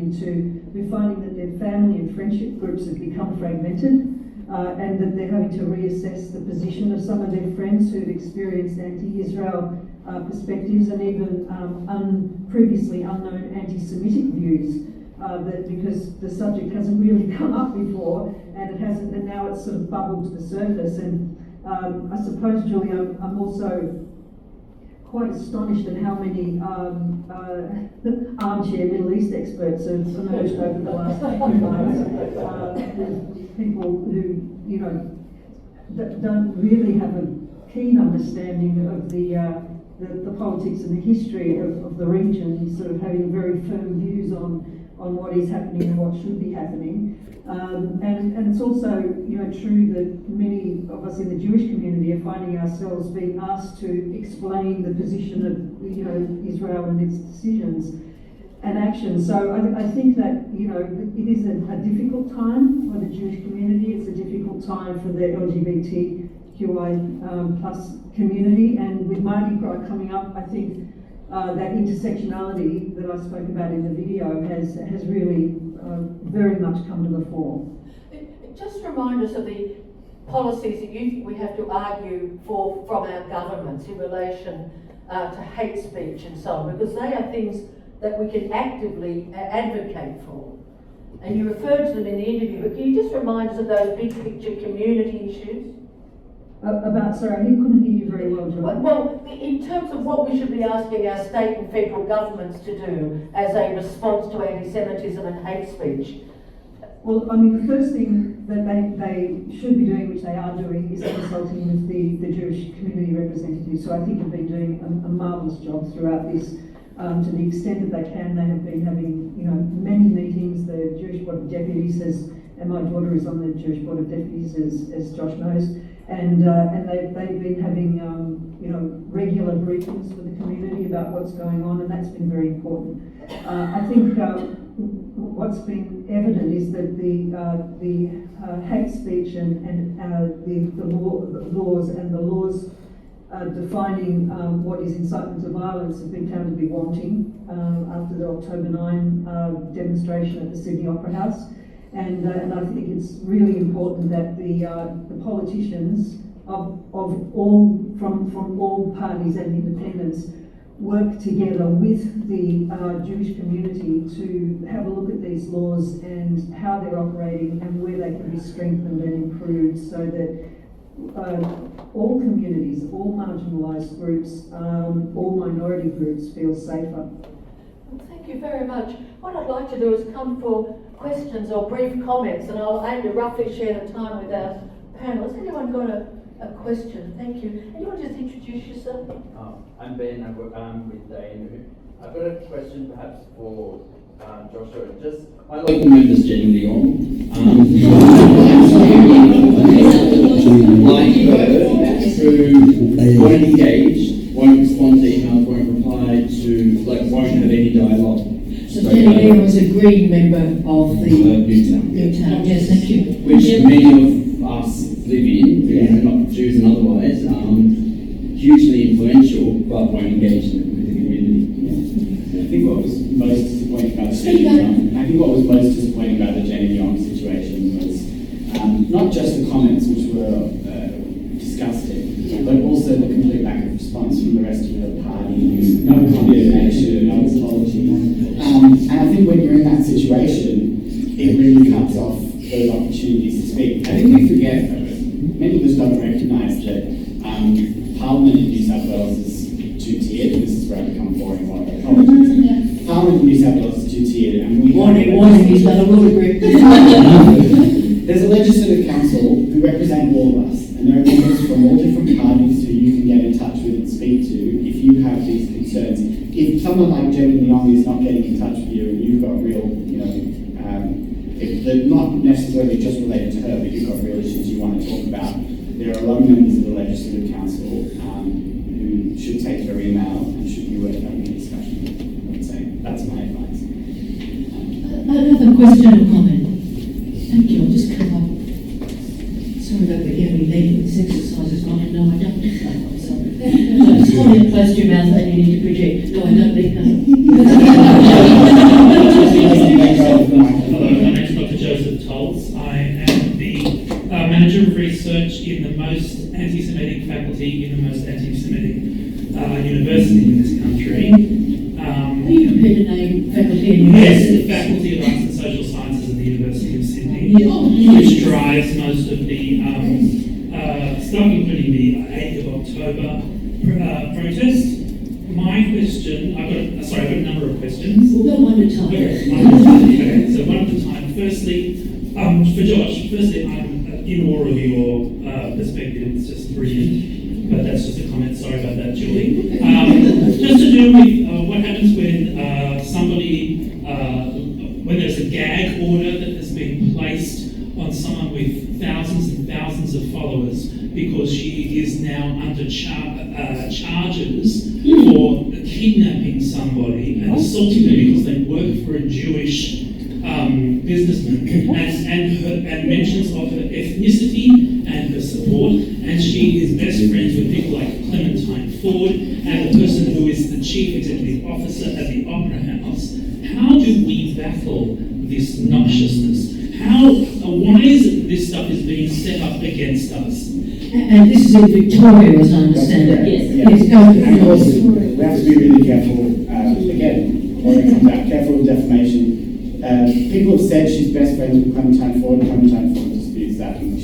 S4: finding that their family and friendship groups have become fragmented, and that they're having to reassess the position of some of their friends who've experienced anti-Israel perspectives, and even previously unknown anti-Semitic views, that because the subject hasn't really come up before, and now it's sort of bubbled to the surface. And I suppose, Julie, I'm also quite astonished at how many armchair Middle East experts have emerged over the last few months. People who, you know, don't really have a keen understanding of the politics and the history of the region, sort of having very firm views on what is happening and what should be happening. And it's also, you know, true that many of us in the Jewish community are finding ourselves being asked to explain the position of, you know, Israel and its decisions and actions. So I think that, you know, it is a difficult time for the Jewish community. It's a difficult time for the LGBTQI plus community, and with Mardi Gras coming up, I think that intersectionality that I spoke about in the video has really very much come to the fore.
S10: Just remind us of the policies that you think we have to argue for from our governments in relation to hate speech and so on, because they are things that we can actively advocate for. And you referred to them in the interview, but can you just remind us of those big picture community issues?
S4: Sorry, I couldn't hear you very well, John.
S10: Well, in terms of what we should be asking our state and federal governments to do as a response to anti-Semitism and hate speech.
S4: Well, I mean, the first thing that they should be doing, which they are doing, is consulting with the Jewish community representatives. So I think they've been doing a marvellous job throughout this. To the extent that they can, they have been having, you know, many meetings. The Jewish Board of Deputies has and my daughter is on the Jewish Board of Deputies, as Josh knows, and they've been having regular briefings with the community about what's going on, and that's been very important. I think what's been evident is that the hate speech and the laws defining what is incitement to violence have been found to be wanting after the October 9 demonstration at the Sydney Opera House. And I think it's really important that the politicians of all from all parties and independents work together with the Jewish community to have a look at these laws and how they're operating and where they can be strengthened and improved, so that all communities, all marginalised groups, all minority groups feel safer.
S10: Well, thank you very much. What I'd like to do is come for questions or brief comments, and I'll aim to roughly share the time with our panel. Has anyone got a question? Thank you. And you want to just introduce yourself?
S12: I'm Ben. I'm with ANU. I've got a question perhaps for Joshua. Just my local member's Jenny Leon. Like her, who won't engage, won't respond to emails, won't reply to, won't have any dialogue.
S10: So Jenny Leon was a Green member of the
S12: Newtown.
S10: Newtown. Yes, thank you.
S12: Which many of us live in, not Jews and otherwise, hugely influential, but won't engage with the community.
S11: I think what was most disappointing about the Jenny Young situation was not just the comments, which were disgusting, but also the complete lack of response from the rest of the party. No condemnation, no apology. And I think when you're in that situation, it really cuts off those opportunities to speak. I think we forget, many of us don't recognise that Parliament in New South Wales is two-tiered. This is where I become boring. Apologies. Parliament in New South Wales is two-tiered, and we
S10: warning, he's got a lot of group.
S11: There's a legislative council who represent all of us, and there are members from all different parties who you can get in touch with and speak to if you have these concerns. If someone like Jenny Leong is not getting in touch with you and you've got real, if they're not necessarily just related to her, but you've got real issues you want to talk about, there are a lot of members of the Legislative Council who should take your email and should be worth having a discussion with. I would say that's my advice.
S10: Another question or comment? Thank you. I'll just come up. Sorry about the hearing late. This exercise is not. No, I don't think that. I'm sorry. Just hold it close to your mouth and you need to project. No, I don't think that.
S13: Hello, my name is Dr. Joseph Tolls. I am the Manager of Research in the most anti-Semitic faculty in the most anti-Semitic university in this country.
S10: Are you prepared to name faculty and
S13: Yes,
S10: university?
S13: the Faculty of Arts and Social Sciences at the University of Sydney,
S10: Yeah.
S13: which drives most of the stuff, including the 8th of October protest. My question, I've got a number of questions.
S10: We'll go one at a time.
S13: Okay, so one at a time. Firstly, for Josh, I'm in awe of your perspective. It's just brilliant. But that's just a comment. Sorry about that, Julie. Just to do with what happens when when there's a gag order that has been placed on someone with thousands and thousands of followers because she is now under charges for kidnapping somebody and assaulting them because they work for a Jewish businessman, and mentions of her ethnicity and her support, and she is best friends with people like Clementine Ford and the person who is the chief executive officer at the Opera House. How do we battle this noxiousness? Why is it this stuff is being set up against us?
S10: And this is in Victoria, as I understand it. Yes. Yes, go
S11: We have to be really careful. Again, when it comes out, careful with defamation. People have said she's best friends with Clementine Ford. Clementine Ford disputes that, and we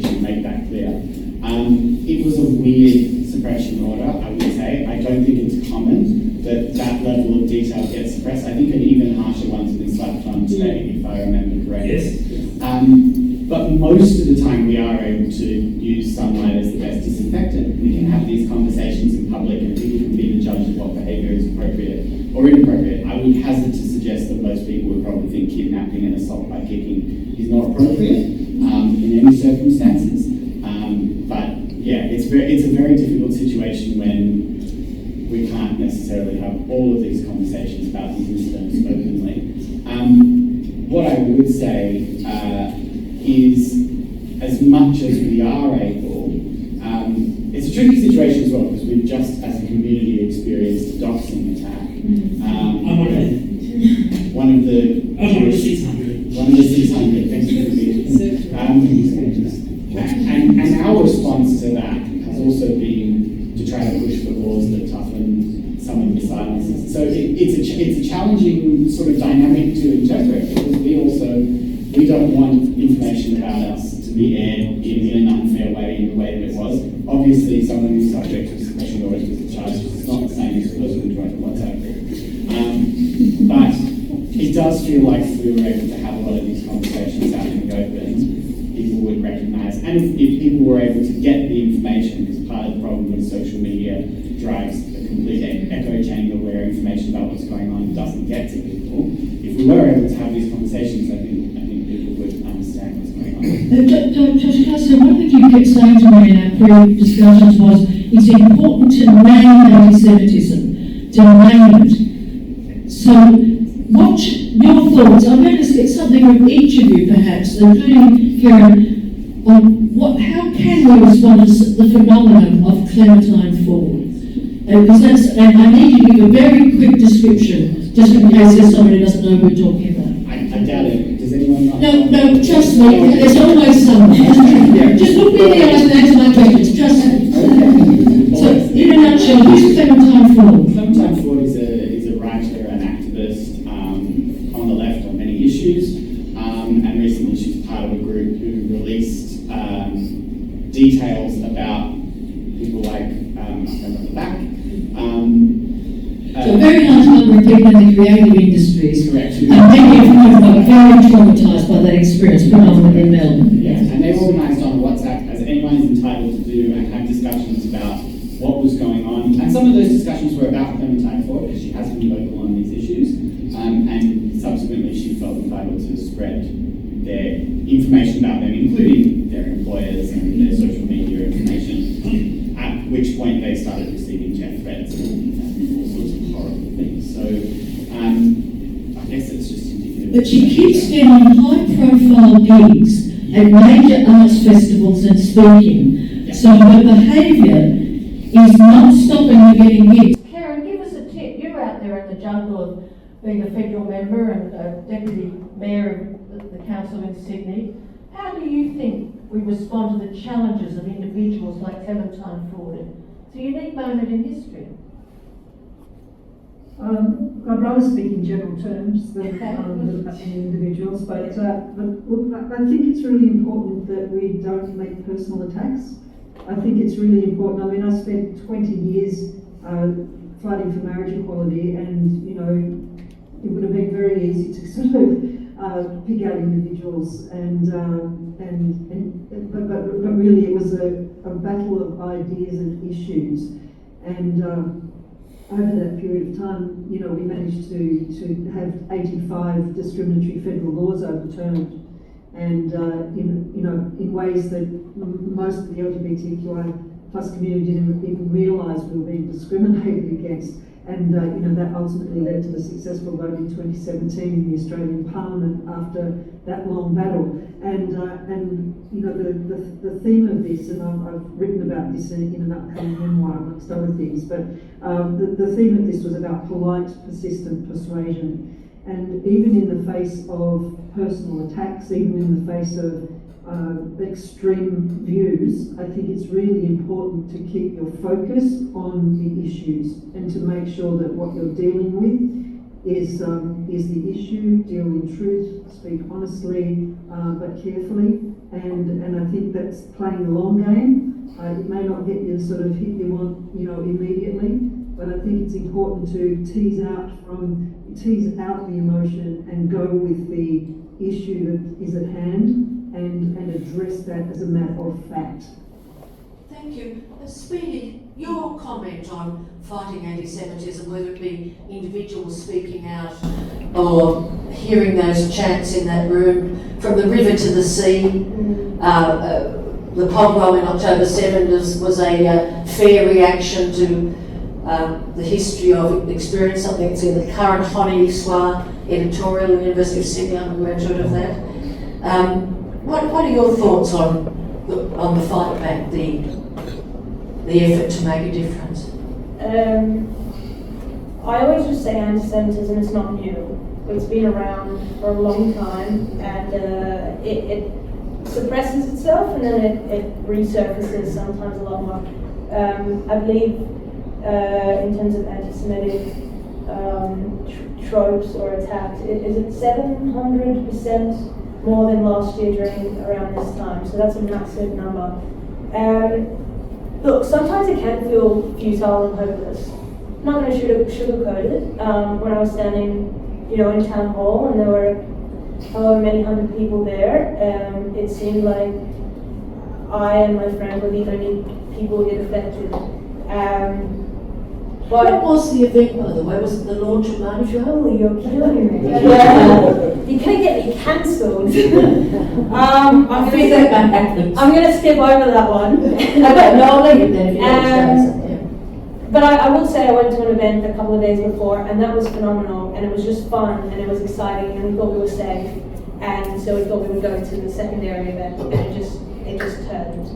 S11: should make that clear. It was a weird suppression order, I would say. I don't think it's common that that level of detail gets suppressed. I think an even harsher one's been slapped on today, if I remember correctly.
S13: Yes.
S11: But most of the time we are able to use sunlight as the best disinfectant. We can have these conversations in public and people can be the judge of what behaviour is appropriate or inappropriate. I would hazard to suggest that most people would probably think kidnapping and assault by kicking is not appropriate in any circumstances. But yeah, it's a very difficult situation when we can't necessarily have all of these conversations about these incidents openly. What I would say is, as much as we are able, it's a tricky situation as well, because we've just, as a community, experienced a doxing attack. One of the 600. One of the 600. Thank you for and our response to that has also been to try to push for laws that toughen some of the silences. So it's a challenging sort of dynamic to interpret, because we don't want information about us to be aired in an unfair way, in the way that it was. Obviously, someone who's subject to suppression orders was charged. It's not the same as a person who joined a WhatsApp group. But it does feel like if we were able to have a lot of these conversations out in the open, people would recognise, and if people were able to get the information, because part of the problem with social media drives a complete echo chamber where information about what's going on doesn't get to people. If we were able to have these conversations, I think people would understand what's going on.
S10: Josh, can I say, one thing you kept saying to me in our pre-discussions was, it's important to name anti-Semitism, to name it. So, what's your thoughts? I'm going to get something from each of you, perhaps, including Karen, on how can we respond to the phenomenon of Clementine Ford? Because and I need you to give a very quick description, just in case there's somebody who doesn't know what we're talking about.
S11: I doubt it. Does anyone not?
S10: No, trust me, there's always someone. Just look me in the eyes and answer my questions, trust me. So, in a nutshell, who's Clementine Ford?
S11: Clementine Ford is a writer and activist on the left on many issues, and recently she's part of a group who released details about people like my friend on the back.
S10: So a very large number of people in the creative industries,
S11: correct.
S10: And many of whom are very traumatised by that experience, predominantly in Melbourne.
S11: Yeah, and they organised on WhatsApp, as anyone is entitled to do, and have discussions about what was going on. And some of those discussions were about Clementine Ford, because she has been vocal on these issues, and subsequently she felt entitled to spread their information about them, including their employers and their social media information, at which point they started receiving death threats and all sorts of horrible things. So I guess it's just indicative.
S10: But she keeps getting high-profile gigs at major arts festivals and speaking. Yeah. So her behaviour is not stopping her getting gigs. Karen, give us a tip. You're out there in the jungle of being a federal member and a deputy mayor of the council in Sydney. How do you think we respond to the challenges of individuals like Clementine Ford? It's a unique moment in history.
S4: I'd rather speak in general terms than individuals, but look, I think it's really important that we don't make personal attacks. I think it's really important. I mean, I spent 20 years fighting for marriage equality, and you know, it would have been very easy to sort of pick out individuals, but really it was a battle of ideas and issues, and over that period of time, you know, we managed to have 85 discriminatory federal laws overturned, and in ways that most of the LGBTQI plus community didn't even realise we were being discriminated against. And that ultimately led to the successful vote in 2017 in the Australian Parliament after that long battle. And the theme of this, and I've written about this in an upcoming memoir amongst other things, but the theme of this was about polite, persistent persuasion. And even in the face of personal attacks, even in the face of extreme views, I think it's really important to keep your focus on the issues and to make sure that what you're dealing with is the issue, deal in truth, speak honestly, but carefully. And I think that's playing the long game. It may not get you sort of hit you on, immediately, but I think it's important to tease out the emotion and go with the issue that is at hand, and address that as a matter of fact.
S3: Thank you. Speedy, Your comment on fighting anti-Semitism, whether it be individuals speaking out or hearing those chants in that room, from the river to the sea, the pogrom in October 7 was a fair reaction to the history of experience, something that's in the current Honi Histoire editorial at the University of Sydney. I'm a graduate of that. What are your thoughts on the fight back, the effort to make a difference?
S9: I always just say anti-Semitism is not new. It's been around for a long time, and it suppresses itself and then it resurfaces sometimes a lot more. I believe in terms of anti-Semitic tropes or attacks, is it 700% more than last year during around this time? So that's a massive number. Look, sometimes it can feel futile and hopeless. I'm not going to sugarcoat it. When I was standing, in town hall and there were however many hundred people there, it seemed like I and my friend were the only people it affected.
S3: What was the event, by the way? Was it the launch of Mardi Gras?
S9: Holy, you're killing me. Yeah. You're going to get me cancelled. I'm going to skip over that one.
S10: Okay, no, I'll leave it then if you don't say.
S9: But I will say I went to an event a couple of days before, and that was phenomenal, and it was just fun, and it was exciting, and we thought we were safe, and so we thought we would go to the secondary event, and it just turned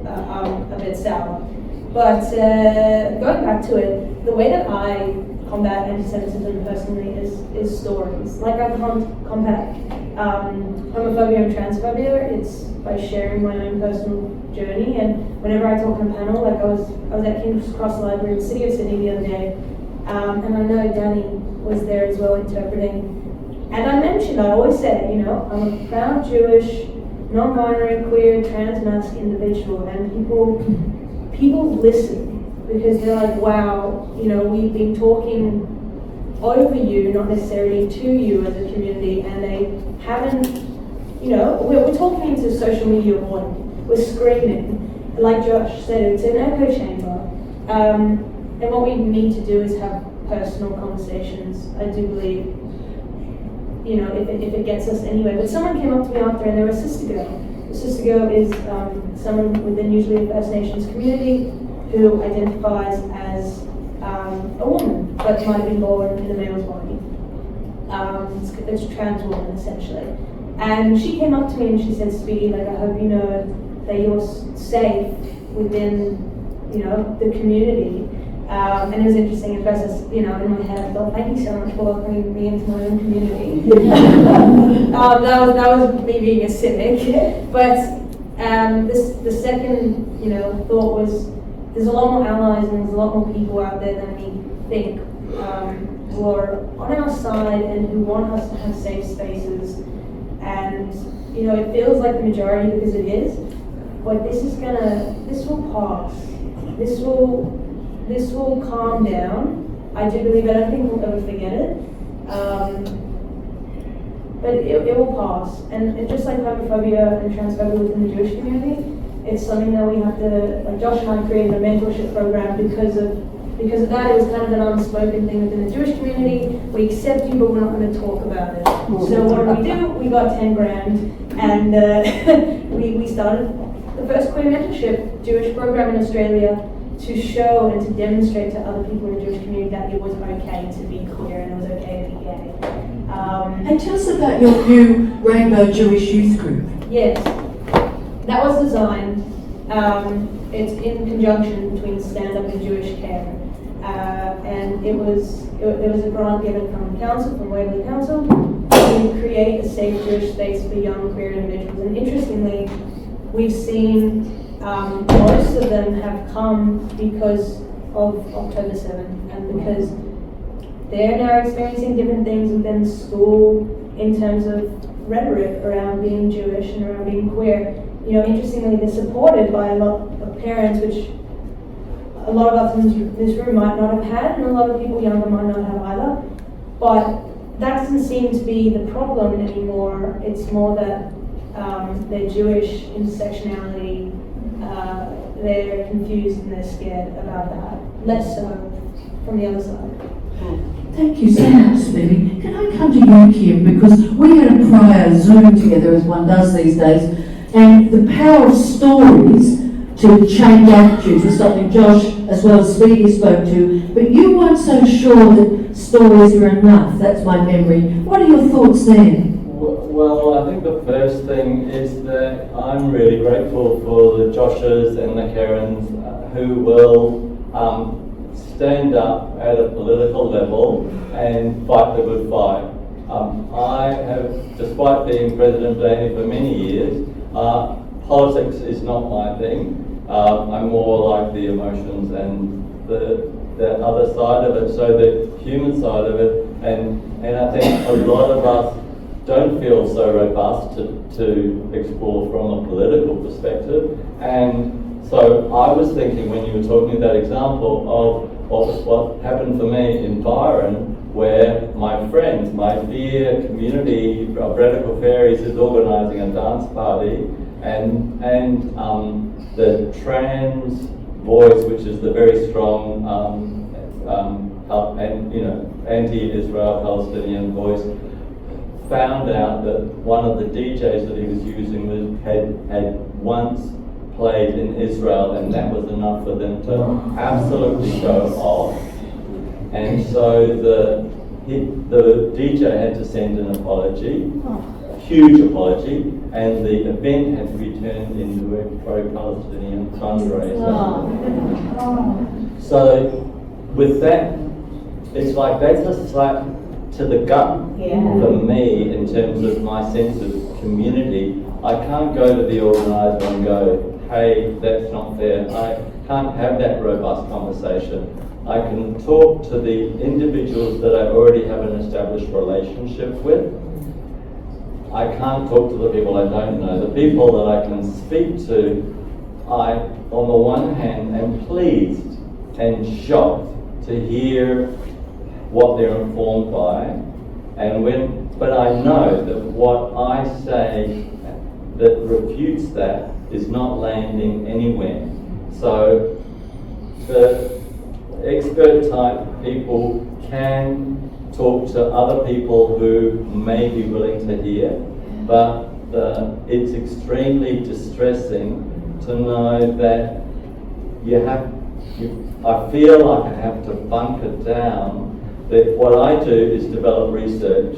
S9: a bit sour. But going back to it, the way that I combat anti-Semitism personally is stories. Like I combat homophobia and transphobia, it's by sharing my own personal journey. And whenever I talk on a panel, like I was at King's Cross Library in the City of Sydney the other day, and I know Danny was there as well interpreting. And I mentioned, I always say, I'm a proud Jewish, non-binary, queer, trans-mask individual, and people listen because they're like, wow, we've been talking over you, not necessarily to you as a community, and they haven't, we're talking into social media one, we're screaming, like Josh said, it's an echo chamber, and what we need to do is have personal conversations. I do believe, if it gets us anywhere. But someone came up to me after and they were a sister girl. A sister girl is someone within usually a First Nations community who identifies as a woman, but might have been born in a male's body. It's a trans woman, essentially. And she came up to me and she said, Speedy, I hope you know that you're safe within, the community. And it was interesting at first, in my head I thought, thank you so much for welcoming me into my own community. that was me being a cynic. But the second, thought was, there's a lot more allies and there's a lot more people out there than we think who are on our side and who want us to have safe spaces. And, it feels like the majority because it is, but this will pass. This will calm down. I do believe, I don't think we'll ever forget it. But it will pass. And just like homophobia and transphobia within the Jewish community, it's something that we have to, like Josh and I created a mentorship program because of that. It was kind of an unspoken thing within the Jewish community. We accept you, but we're not going to talk about it. So what do? We got 10 grand and we started the first queer mentorship Jewish program in Australia to show and to demonstrate to other people in the Jewish community that it was okay to be queer and it was okay to be gay.
S3: And tell us about your new Rainbow Jewish Youth Group.
S9: Yes, that was designed, it's in conjunction between Stand Up and Jewish Care. And there was a grant given from the council, from Waverley Council, to create a safe Jewish space for young queer individuals. And interestingly, we've seen most of them have come because of October 7 and because they're now experiencing different things within school in terms of rhetoric around being Jewish and around being queer. Interestingly, they're supported by a lot of parents, which a lot of us in this room might not have had, and a lot of people younger might not have either. But that doesn't seem to be the problem anymore. It's more that their Jewish intersectionality, they're confused and they're scared about that. Less so from the other side.
S10: Thank you so much, Lily. Can I come to you, Kim? Because we had a prior Zoom together, as one does these days, and the power of stories to change attitudes was something Josh, as well as Speedy, spoke to, but you weren't so sure that stories were enough. That's my memory. What are your thoughts then?
S6: Well, I think the first thing is that I'm really grateful for the Joshes and the Karens who will stand up at a political level and fight the good fight. I have, despite being President Blaney for many years, politics is not my thing. I'm more like the emotions and the other side of it, so the human side of it, and I think a lot of us don't feel so robust to explore from a political perspective. And so I was thinking, when you were talking that example of what happened for me in Byron, where my friends, my dear community of Radical Fairies is organising a dance party, and the trans voice, which is the very strong anti-Israel Palestinian voice, found out that one of the DJs that he was using had once played in Israel, and that was enough for them to absolutely go off. And so the DJ had to send an apology, a huge apology, and the event had to be turned into a pro-Palestinian fundraiser. So with that, it's like that's a slap to the gut for me in terms of my sense of community. I can't go to the organiser and go, hey, that's not fair. I can't have that robust conversation. I can talk to the individuals that I already have an established relationship with. I can't talk to the people I don't know. The people that I can speak to, I, on the one hand, am pleased and shocked to hear what they're informed by, but I know that what I say that refutes that is not landing anywhere. So the expert type people can talk to other people who may be willing to hear, but it's extremely distressing to know that I feel like I have to bunker down that what I do is develop research,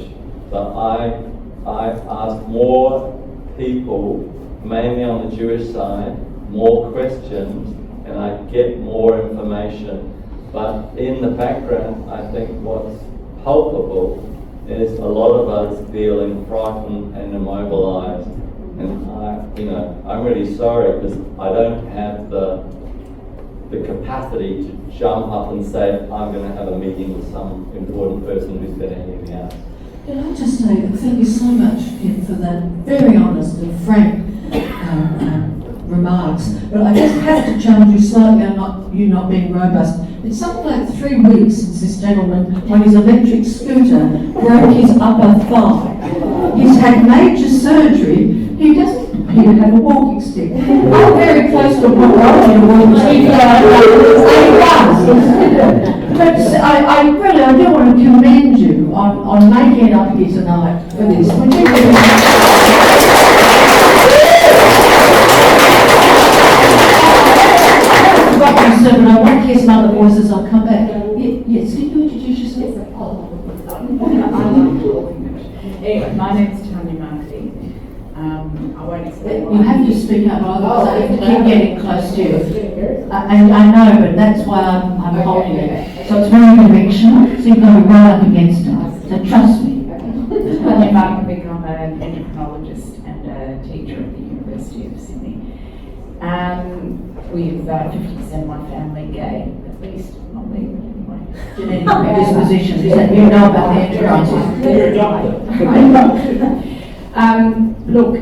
S6: but I ask more people, mainly on the Jewish side, more questions, and I get more information. But in the background, I think what's palpable is a lot of us feeling frightened and immobilized. And I'm really sorry because I don't have the capacity to jump up and say, I'm going to have a meeting with some important person who's going to hear me out.
S10: Can I just say thank you so much, Kim, for that very honest and frank remarks. But I just have to challenge you slightly on you not being robust. It's something like 3 weeks since this gentleman, on his electric scooter, broke his upper thigh. He's had major surgery. He doesn't appear to have a walking stick. I'm very close to a walking stick. But I really do want to commend you on making it up here tonight for this. Would you I won't hear some other voices, I'll come back. Yes, can you introduce yourself?
S14: Anyway, my name's Tanya Markey. I won't explain.
S10: You have to speak up, I keep getting close to you. And I know, but that's why I'm holding it. So it's very directional, so you've got to be right up against it. So trust me.
S14: Tanya Markey, I'm an endocrinologist and a teacher at the University of Sydney. We've 50% of my family gay, at least, not me, but anyway.
S10: Genetic predispositions, is that you know about the enterprises?
S14: You're a doctor. Look,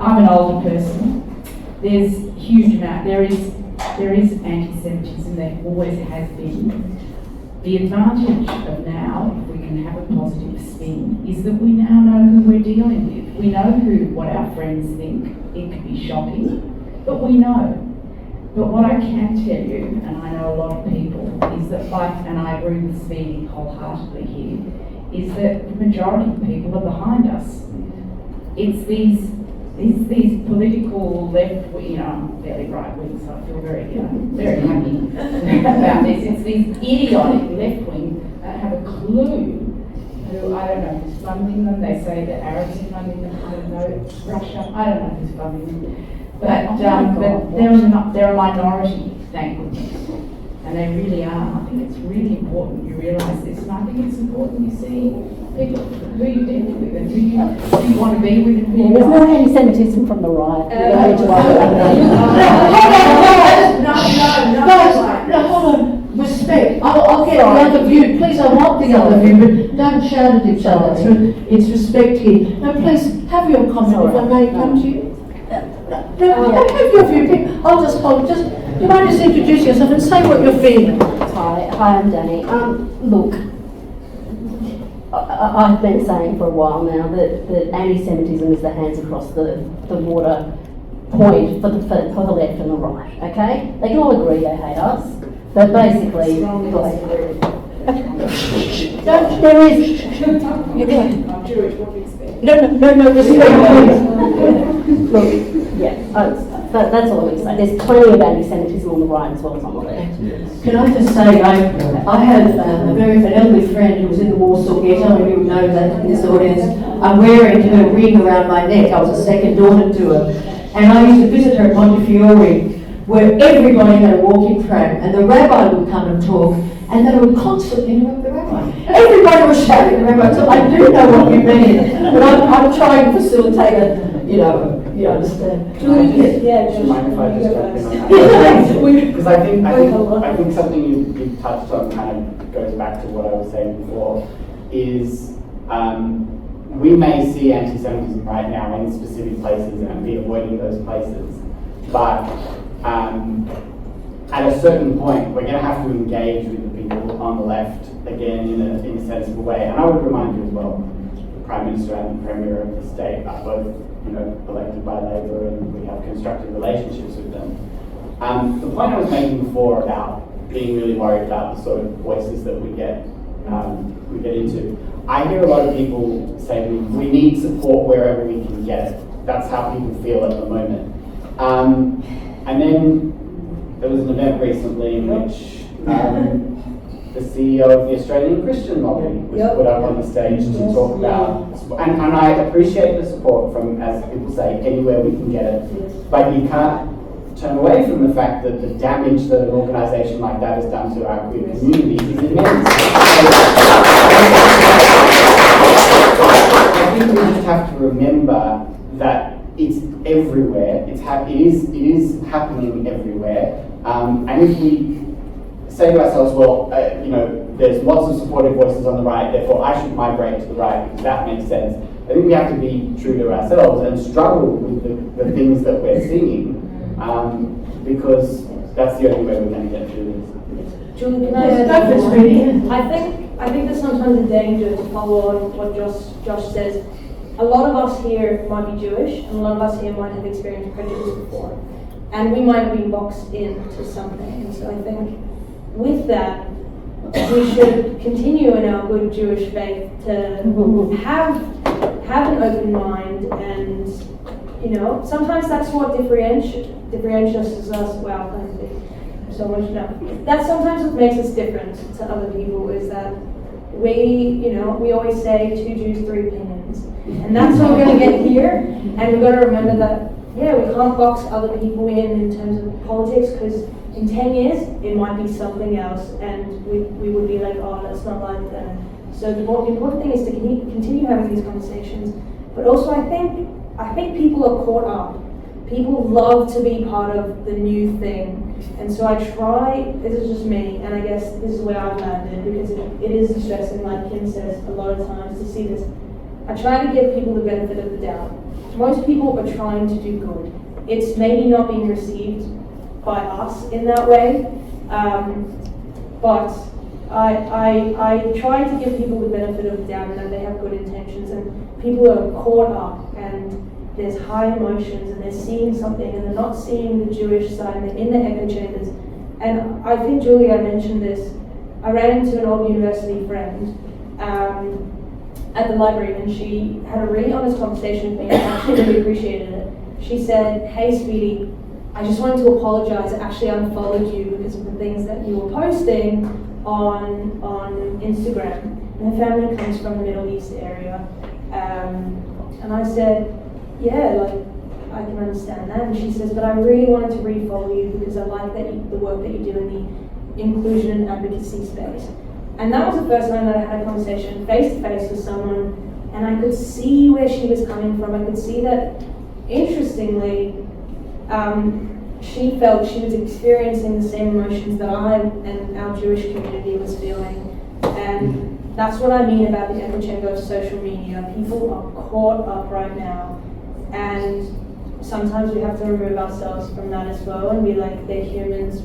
S14: I'm an older person. There's huge amount, there is anti-Semitism, there always has been. The advantage of now, if we can have a positive spin, is that we now know who we're dealing with. We know what our friends think. It could be shocking, but we know. But what I can tell you, and I know a lot of people, is that and I agree with Speedy wholeheartedly here, is that the majority of people are behind us. It's these political left, I'm fairly right wing, so I feel very, very happy about this. It's these idiotic left wing that have a clue who, I don't know who's funding them. They say the Arabs are funding them, I don't know, Russia, I don't know who's funding them. But they're a minority, thank goodness. And they really are. I think it's really important you realise this, and I think it's important you see people who you're dealing with and who you want to be with and who you
S10: There's no
S14: don't.
S10: anti-Semitism from the right.
S14: No,
S10: hold on. Respect. I'll get the other view. Please, I want the other view, but don't shout at each other. It's respect here. No, please have your comment if I may come to you. No, have your view. I'll just hold. You might just introduce yourself and say what you're feeling.
S15: Hi, I'm Danny. Look, I've been saying for a while now that anti-Semitism is the hands across the water point for the left and the right, okay? They can all agree they hate us, but basically... there is...
S14: I'm Jewish, what do you expect?
S15: No, respect. Look, yeah, that's all I'm going to say. There's plenty of anti-Semitism on the right as well as on the left.
S10: Yes. Can I just say, I have an elderly friend who was in the Warsaw Ghetto, and you would know that in this audience. I'm wearing her ring around my neck. I was a second daughter to her. And I used to visit her at Montefiore, where everybody had a walking pram, and the rabbi would come and talk, and they would constantly interrupt the rabbi. Everybody was shouting at the rabbi, so I do know what you mean. But I'm trying to facilitate a, you understand.
S11: Do you mind if I just jump in on that? Because I think something you touched on kind of goes back to what I was saying before, is we may see anti-Semitism right now in specific places and be avoiding those places, but at a certain point we're going to have to engage with the people on the left again in a sensible way. And I would remind you as well, the Prime Minister and the Premier of the state are both elected by Labor, and we have constructive relationships with them. The point I was making before about being really worried about the sort of voices that we get into, I hear a lot of people say to me, we need support wherever we can get it. That's how people feel at the moment. And then there was an event recently in which the CEO of the Australian Christian Lobby was put up on the stage to talk about, and I appreciate the support from, as people say, anywhere we can get it, but you can't turn away from the fact that the damage that an organisation like that has done to our queer communities is immense. I think we just have to remember that it's everywhere. It is happening everywhere, and if we say to ourselves, well, there's lots of supportive voices on the right, therefore I should migrate to the right because that makes sense. I think we have to be true to ourselves and struggle with the things that we're seeing, because that's the only way we're going to get through this.
S9: Julie, can I think there's sometimes a danger to follow on what Josh says. A lot of us here might be Jewish, and a lot of us here might have experienced prejudice before, and we might have been boxed into something. And so I think with that, we should continue in our good Jewish faith to have an open mind, and sometimes that's what differentiates us. Wow, thank you so much. No, that's sometimes what makes us different to other people, is that we always say 2 Jews, 3 opinions, and that's what we're going to get here. And we've got to remember that we can't box other people in terms of politics, because in 10 years, it might be something else, and we would be like, oh, that's not like that. So the important thing is to continue having these conversations. But also, I think people are caught up. People love to be part of the new thing. And so I try, this is just me, and I guess this is where I've landed, because it is distressing, like Kim says a lot of times, to see this. I try to give people the benefit of the doubt. Most people are trying to do good. It's maybe not being received by us in that way, but I try to give people the benefit of the doubt, and that they have good intentions, and people are caught up, and there's high emotions and they're seeing something and they're not seeing the Jewish side and they're in the echo chambers. And I think Julia mentioned this. I ran into an old university friend at the library, and she had a really honest conversation with me, and I actually really appreciated it. She said, "Hey, sweetie, I just wanted to apologize. I actually unfollowed you because of the things that you were posting on Instagram." And her family comes from the Middle East area. And I said, "Yeah, like, I can understand that." And she says, "But I really wanted to refollow you because I like the work that you do in the inclusion and advocacy space." And that was the first time that I had a conversation face to face with someone, and I could see where she was coming from. I could see that, interestingly, she felt she was experiencing the same emotions that I and our Jewish community was feeling. And that's what I mean about the echo chamber of social media. People are caught up right now, and sometimes we have to remove ourselves from that as well and be like, they're humans.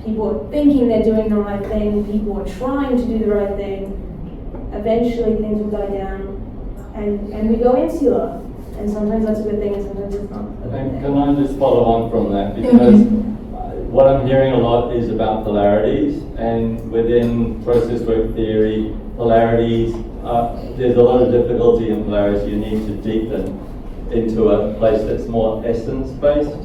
S9: People are thinking they're doing the right thing. People are trying to do the right thing. Eventually things will die down, and we go insular. And sometimes that's a good thing, and sometimes it's not.
S6: And can I just follow on from that? Because what I'm hearing a lot is about polarities, and within process work theory, polarities, there's a lot of difficulty in polarities. You need to deepen into a place that's more essence-based.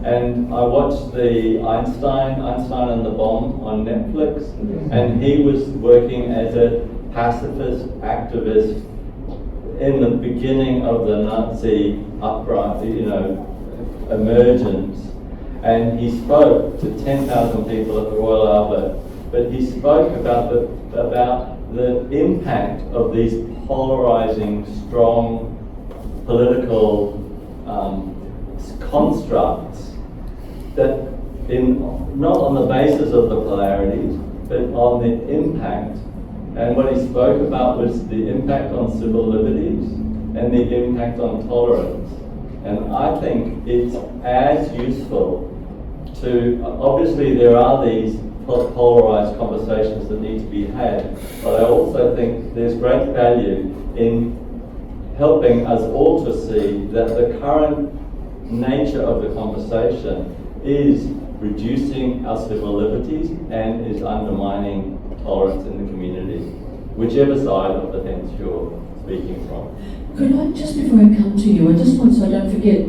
S6: And I watched the Einstein and the Bomb on Netflix, and he was working as a pacifist activist in the beginning of the Nazi uprising, emergence. And he spoke to 10,000 people at the Royal Albert, but he spoke about the impact of these polarizing, strong political constructs that not on the basis of the polarities, but on the impact. And what he spoke about was the impact on civil liberties and the impact on tolerance. And I think it's as useful to, obviously there are these polarized conversations that need to be had, but I also think there's great value in helping us all to see that the current nature of the conversation is reducing our civil liberties and is undermining tolerance in the community, whichever side of the fence you're speaking from.
S10: Could I, just before I come to you, I just want, so I don't forget,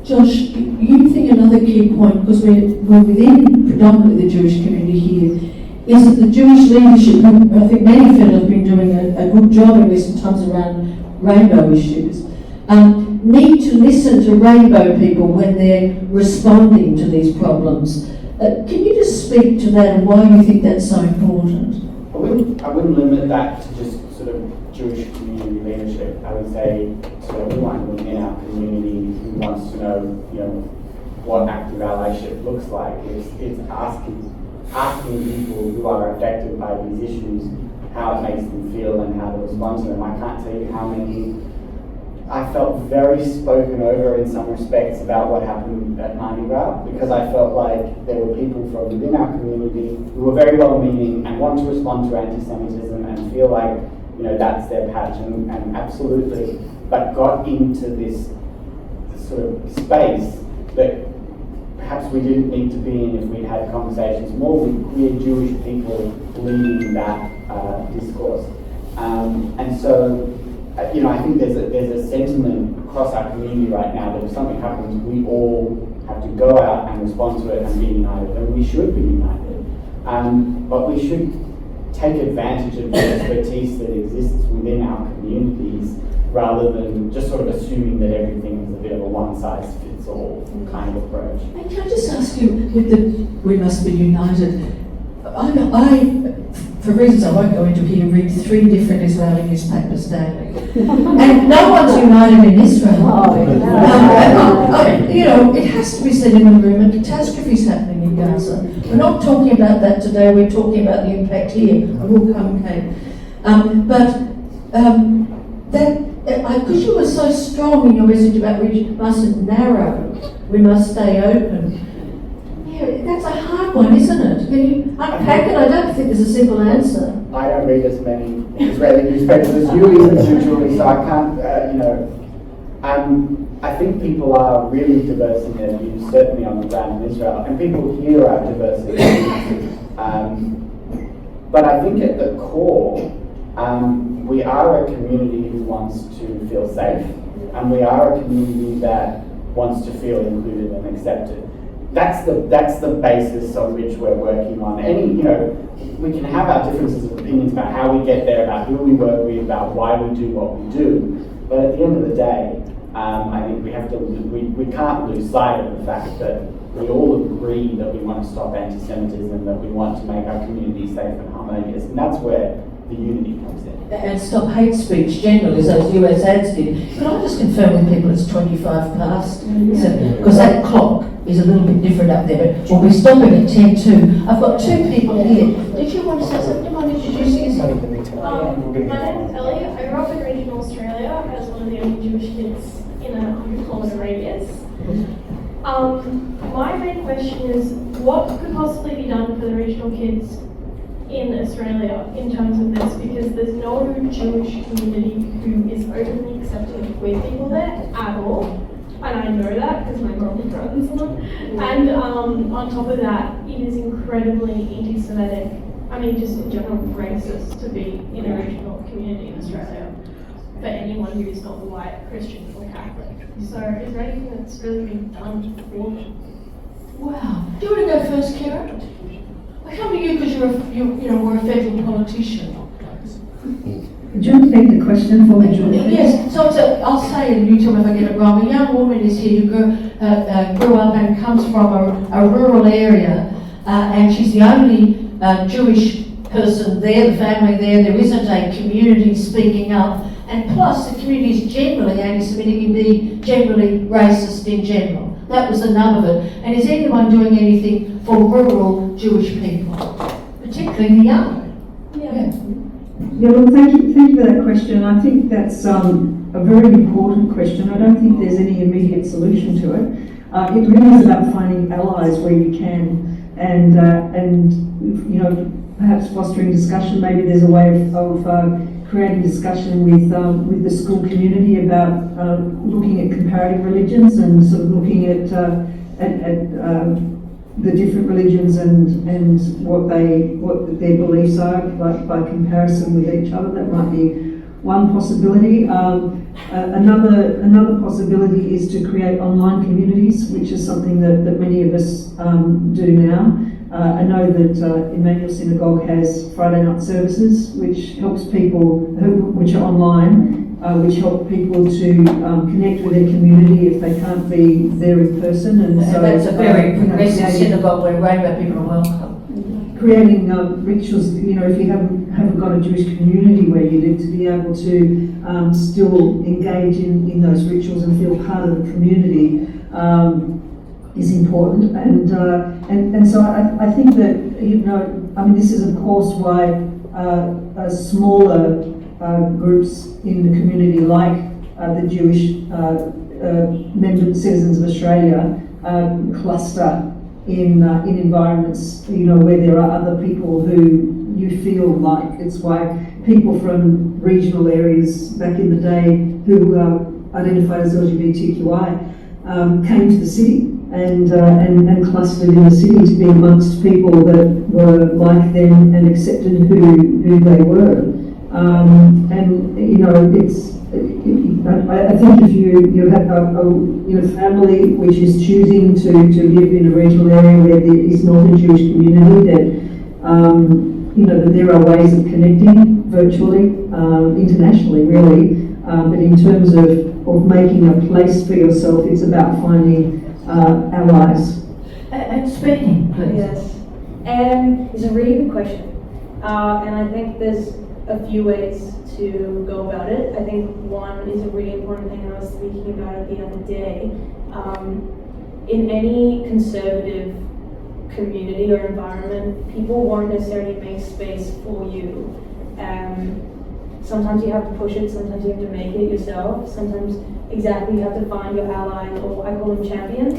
S10: Josh, you think another key point, because we're within predominantly the Jewish community here, is that the Jewish leadership, who I think many feel have been doing a good job in recent times around rainbow issues, need to listen to rainbow people when they're responding to these problems. Can you just speak to that and why you think that's so important?
S11: I wouldn't limit that to just sort of Jewish community leadership. I would say to everyone within our community who wants to know, what active allyship looks like. It's asking people who are affected by these issues how it makes them feel and how to respond to them. I can't tell you how many. I felt very spoken over in some respects about what happened at Mardi Gras, because I felt like there were people from within our community who were very well-meaning and want to respond to anti-Semitism and feel like, that's their patch, and absolutely, but got into this sort of space that perhaps we didn't need to be in if we'd had conversations more with queer Jewish people leading that discourse. And so, I think there's a sentiment across our community right now that if something happens, we all have to go out and respond to it and be united, and we should be united. But we should take advantage of the expertise that exists within our communities, rather than just sort of assuming that everything is a bit of a one-size-fits-all kind of approach.
S10: And can I just ask you, with the "we must be united," for reasons I won't go into here, read 3 different Israeli newspapers daily. And no one's united in Israel. It has to be said in the room, a catastrophe is happening in Gaza. We're not talking about that today, we're talking about the impact here. I will come, Kate. Because you were so strong in your message about we mustn't narrow, we must stay open. That's a hard one, isn't it? Can you unpack it? I don't think there's a simple answer.
S11: I don't read as many Israeli newspapers as you individually, so I can't, I think people are really diverse in their views, certainly on the ground in Israel, and people here are diverse in their views. But I think at the core, we are a community who wants to feel safe, and we are a community that wants to feel included and accepted. That's the basis on which we're working on. We can have our differences of opinions about how we get there, about who we work with, about why we do what we do. But at the end of the day, I think we can't lose sight of the fact that we all agree that we want to stop anti-Semitism, that we want to make our community safe and harmonious, and that's where the unity comes in.
S10: And stop hate speech generally, as those US ads did. Can I just confirm with people it's 25 past? Because that clock is a little bit different up there, but we'll be stopping at 10:02. I've got two people here. Did you want to say something? Do you mind introducing yourself?
S16: My name is Ellie. I grew up in regional Australia as one of the only Jewish kids in a 100-kilometre radius. My main question is, what could possibly be done for the regional kids in Australia in terms of this? Because there's no Jewish community who is openly accepting of queer people there at all. And I know that because my mum runs one. And on top of that, it is incredibly anti-Semitic, I mean just in general racist to be in a regional community in Australia for anyone who is not white, Christian or Catholic. So is there anything that's really been done for them?
S10: Wow. Do you want to go first, Karen? I come to you because we're a federal politician.
S4: Do you want to take the question for me, Julie?
S10: Yes, so I'll say, and you tell me if I get it wrong, a young woman is here who grew up and comes from a rural area, and she's the only Jewish person there, the family there isn't a community speaking up, and plus the community is generally anti-Semitic, indeed generally racist in general. That was the nub of it. And is anyone doing anything for rural Jewish people, particularly the young?
S16: Yeah.
S4: Yeah, well, thank you for that question. I think that's a very important question. I don't think there's any immediate solution to it. It really is about finding allies where you can, and perhaps fostering discussion. Maybe there's a way of creating discussion with the school community about looking at comparative religions and sort of looking at the different religions and what their beliefs are, like by comparison with each other. That might be one possibility. Another possibility is to create online communities, which is something that many of us do now. I know that Emmanuel Synagogue has Friday night services, which helps people which are online, which help people to connect with their community if they can't be there in person. And so
S10: that's a very progressive synagogue where rainbow people are welcome.
S4: Creating rituals, if you haven't got a Jewish community where you live, to be able to still engage in those rituals and feel part of the community is important. And so I think that, this is of course why smaller groups in the community, like the Jewish citizens of Australia, cluster in environments, where there are other people who you feel like. It's why people from regional areas back in the day who identified as LGBTQI came to the city and clustered in the city to be amongst people that were like them and accepted who they were. I think if you have a family which is choosing to live in a regional area where there is not a Jewish community, that there are ways of connecting virtually, internationally really, but in terms of making a place for yourself, it's about finding allies.
S10: And speaking, please.
S17: Yes. It's a really good question. And I think there's a few ways to go about it. I think one is a really important thing I was speaking about it the other day. In any conservative community or environment, people won't necessarily make space for you. Sometimes you have to push it, sometimes you have to make it yourself, sometimes you have to find your allies, or I call them champions.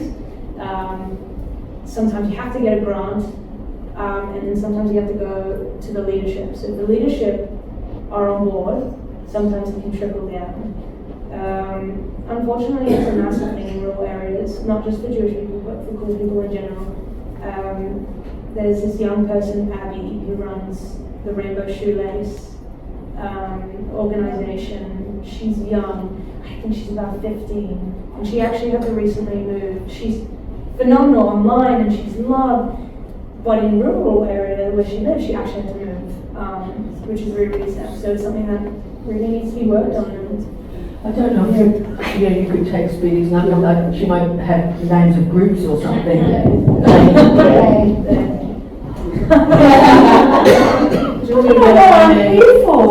S17: Sometimes you have to get a grant, and then sometimes you have to go to the leadership. So if the leadership are on board, sometimes it can trickle down. Unfortunately, it's a massive thing in rural areas, not just for Jewish people, but for queer people in general. There's this young person, Abby, who runs the Rainbow Shoelace organization. She's young, I think she's about 15, and she actually had to recently move. She's phenomenal online and she's loved, but in rural area where she lives, she actually had to move, which is really, really sad. So it's something that really needs to be worked on.
S10: I don't know if you could take Speedy's number, like she might have names of groups or something.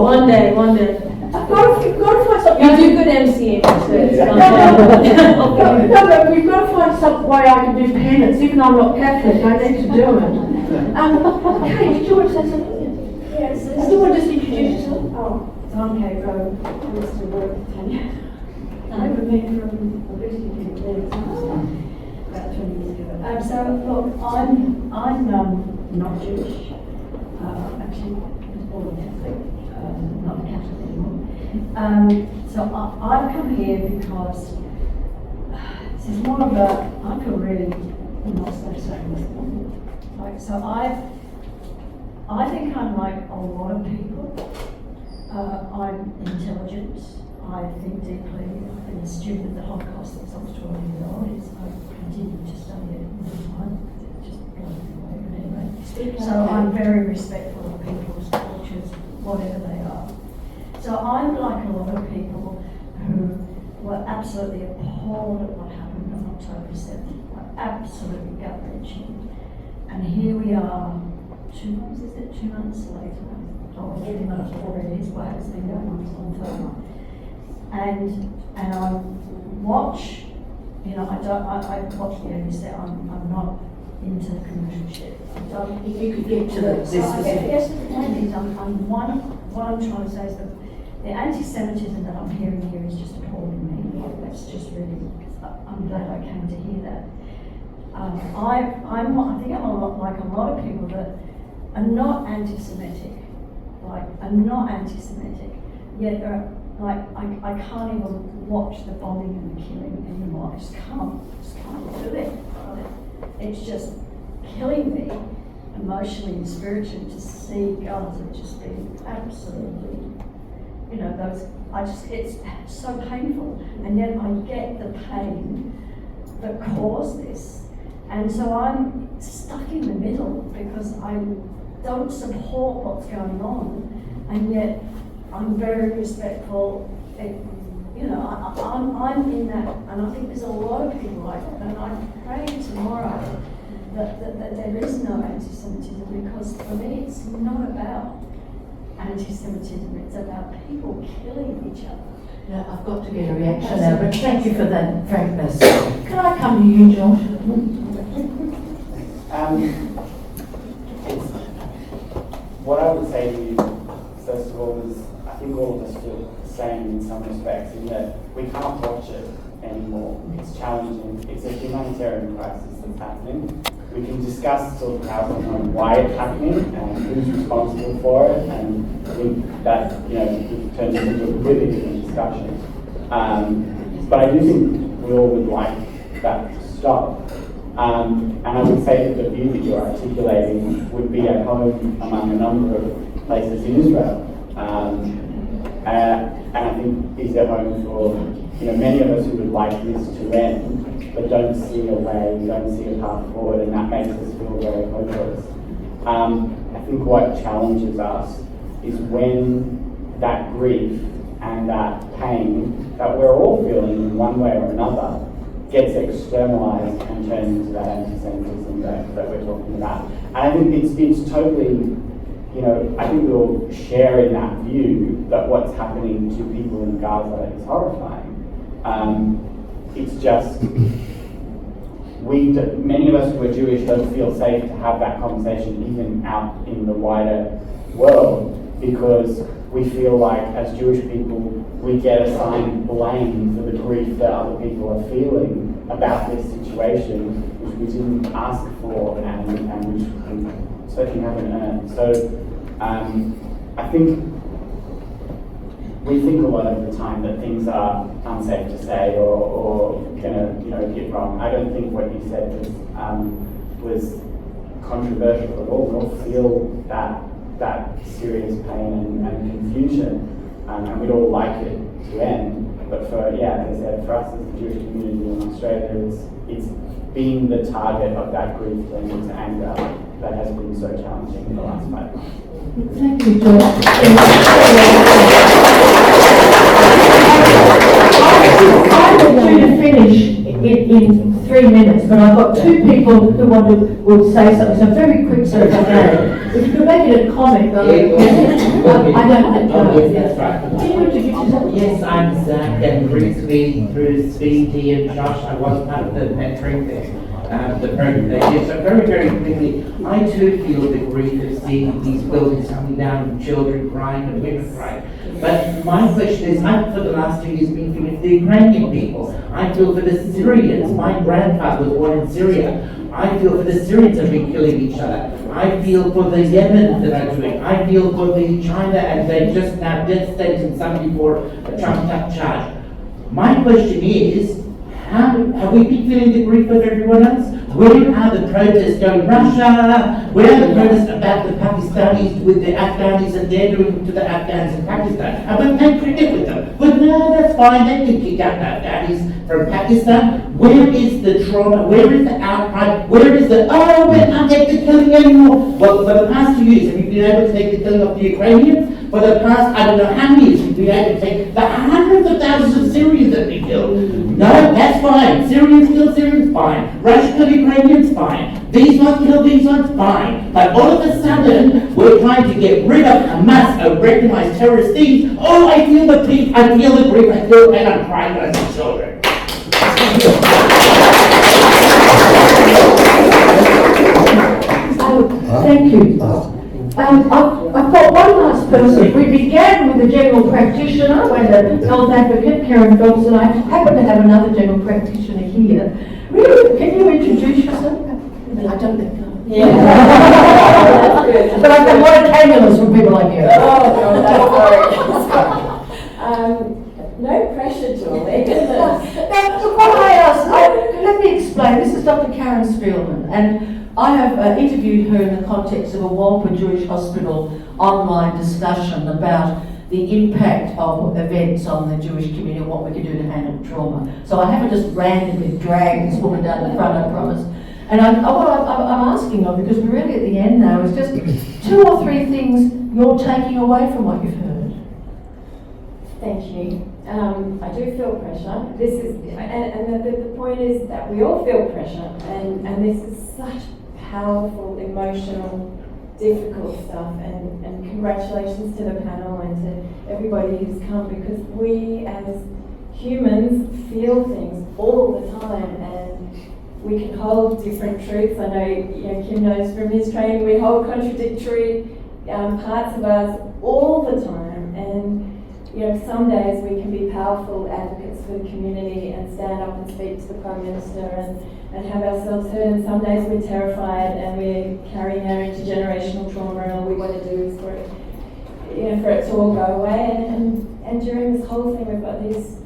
S17: One day. I've got to find something. You do good MCing, so it's
S10: No, we've got to find some way I can do penance, even though I'm not Catholic, I need to do it. Kate, did you want to say something?
S16: Yes.
S10: Do you want to just introduce yourself?
S16: Oh, I'm Kate Rowe. I used to work with Tanya. I've been from obesity about 20 years ago. So look, I'm not Jewish. Actually, I was born Catholic, not Catholic anymore. So I've come here because this is more of a, I feel really not so certain. Like, so I think I'm like a lot of people. I'm intelligent. I think deeply. I've been a student of the Holocaust since I was 12 years old. I've continued to study it all the time. It just blows me away. But anyway, so I'm very respectful of people's cultures, whatever they are. So I'm like a lot of people who were absolutely appalled at what happened on October 7th. Absolutely gut-wrenching. And here we are, 2 months, is it? 2 months later. Oh, 3 months already, it's why it's been going on further. And I watch, you know, I watch the NBC, I'm not into commercial shit.
S10: If you could get to this specific.
S16: Yes, the point is, what I'm trying to say is that the anti-Semitism that I'm hearing here is just appalling me. That's just really, I'm glad I came to hear that. I think I'm a lot like a lot of people that are not anti-Semitic, yet I can't even watch the bombing and the killing anymore. I just can't do it. It's just killing me emotionally and spiritually to see Gaza just being absolutely, you know, it's so painful, and yet I get the pain that caused this. And so I'm stuck in the middle because I don't support what's going on, and yet I'm very respectful. You know, I'm in that, and I think there's a lot of people like that, and I'm praying tomorrow that there is no anti-Semitism, because for me it's not about anti-Semitism, it's about people killing each other.
S10: Yeah, I've got to get a reaction now, but thank you for that frankness. Can I come to you, Josh?
S11: What I would say to you, first of all, is I think all of us feel the same in some respects, in that we can't watch it anymore. It's challenging. It's a humanitarian crisis that's happening. We can discuss sort of how why it's happening and who's responsible for it, and I think that, you know, it turns into a really different discussion. But I do think we all would like that to stop. And I would say that the view that you're articulating would be at home among a number of places in Israel. And I think is at home for, you know, many of us who would like this to end, but don't see a way, don't see a path forward, and that makes us feel very hopeless. I think what challenges us is when that grief and that pain that we're all feeling in one way or another gets externalized and turns into that anti-Semitism that we're talking about. And I think it's totally, you know, I think we all share in that view that what's happening to people in Gaza is horrifying. It's just, many of us who are Jewish don't feel safe to have that conversation even out in the wider world, because we feel like as Jewish people we get assigned blame for the grief that other people are feeling about this situation, which we didn't ask for and which we certainly haven't earned. So I think we think a lot of the time that things are unsafe to say or gonna hit wrong. I don't think what you said was controversial at all. We all feel that serious pain and confusion, and we'd all like it to end. But for as I said, for us as the Jewish community in Australia, it's being the target of that grief turning to anger that has been so challenging in the last 5 months.
S10: Thank you, George. I want you to finish in 3 minutes, but I've got 2 people who will say something, so very quick, so if I can. If you could make it a comment, I don't know.
S18: That's right.
S10: Can you introduce yourself?
S18: Yes, I'm Zach, and briefly through Speedy and Josh, I was part of the mentoring the program they did. So very, very quickly, I too feel the grief of seeing these buildings coming down and children crying and women crying. But my question is, I've for the last 2 years been feeling for the Ukrainian people. I feel for the Syrians. My grandfather was born in Syria. I feel for the Syrians that have been killing each other. I feel for the Yemen that are doing. I feel for the China, and they just now death sentenced somebody for a trumped up charge. My question is, have we been feeling the grief of everyone else? Where are the protests going? Russia! Where are the protests about the Pakistanis with the Afghanis and they're doing to the Afghans in Pakistan? And we're playing cricket with them. But no, that's fine, they can kick out the Afghanis from Pakistan. Where is the trauma? Where is the outcry? Where is the, oh, we can't take the killing anymore? Well, for the past 2 years, have you been able to take the killing of the Ukrainians? For the past, I don't know how many years, you've been able to take the hundreds of thousands of Syrians that we killed. No, that's fine. Syrians kill Syrians, fine. Russia kill Ukrainians, fine. These ones kill these ones, fine. But all of a sudden, we're trying to get rid of Hamas, a recognized terrorist thing. Oh, I feel the peace, I feel the grief, I feel, and I'm crying when I see children.
S10: Thank you. I've got one last person. We began with the general practitioner, when the health advocate, Karen Phelps, and I happen to have another general practitioner here. Really, can you introduce yourself? I don't know. Yeah. But I've got a lot of canulars from people like you.
S9: No pressure, Julie.
S10: Now, before I ask, let me explain. This is Dr. Karen Spielman, and I have interviewed her in the context of a Walper Jewish Hospital online discussion about the impact of events on the Jewish community and what we can do to handle trauma. So I haven't just randomly dragged this woman down the front, I promise. And I'm asking her, because we're really at the end now, is just 2 or 3 things you're taking away from what you've heard.
S9: Thank you. I do feel pressure. This is, and the point is that we all feel pressure, and this is such powerful, emotional, difficult stuff, and congratulations to the panel and to everybody who's come, because we as humans feel things all the time, and we can hold different truths. I know, Kim knows from his training, we hold contradictory parts of us all the time, and some days we can be powerful advocates for the community and stand up and speak to the Prime Minister and have ourselves heard, and some days we're terrified and we're carrying our intergenerational trauma, and all we want to do is for it to all go away. And during this whole thing, we've got this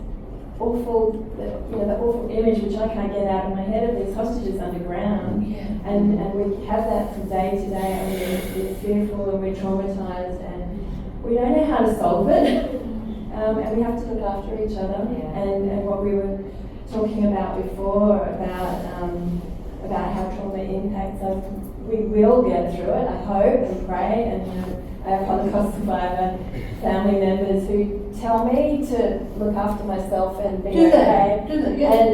S9: awful, the awful image which I can't get out of my head of these hostages underground. Yeah. And we have that from day to day, and we're fearful and we're traumatized, and we don't know how to solve it. And we have to look after each other. Yeah. And what we were talking about before about how trauma impacts us, we will get through it, I hope and pray. And I have Holocaust survivor family members who tell me to look after myself and be okay.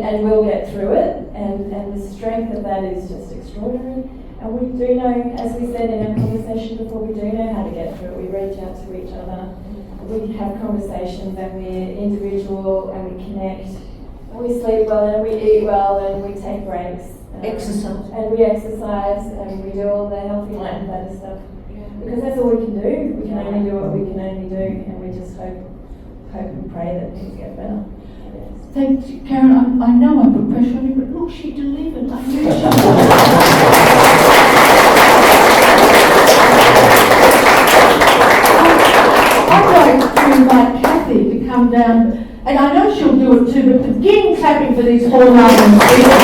S9: And we'll get through it. And the strength of that is just extraordinary. And we do know, as we said in our conversation before, we do know how to get through it. We reach out to each other. We have conversations, and we're individual, and we connect, and we sleep well, and we eat well, and we take breaks.
S10: Exercise.
S9: And we exercise, and we do all the healthy Latin butter stuff. Because that's all we can do. We can only do what we can only do, and we just hope and pray that things get better.
S10: Thank you, Karen. I know I put pressure on you, but look, she delivered. I knew she I'd like to invite Kathy come down, and I know she'll do it too, but begin clapping for these four lovely people.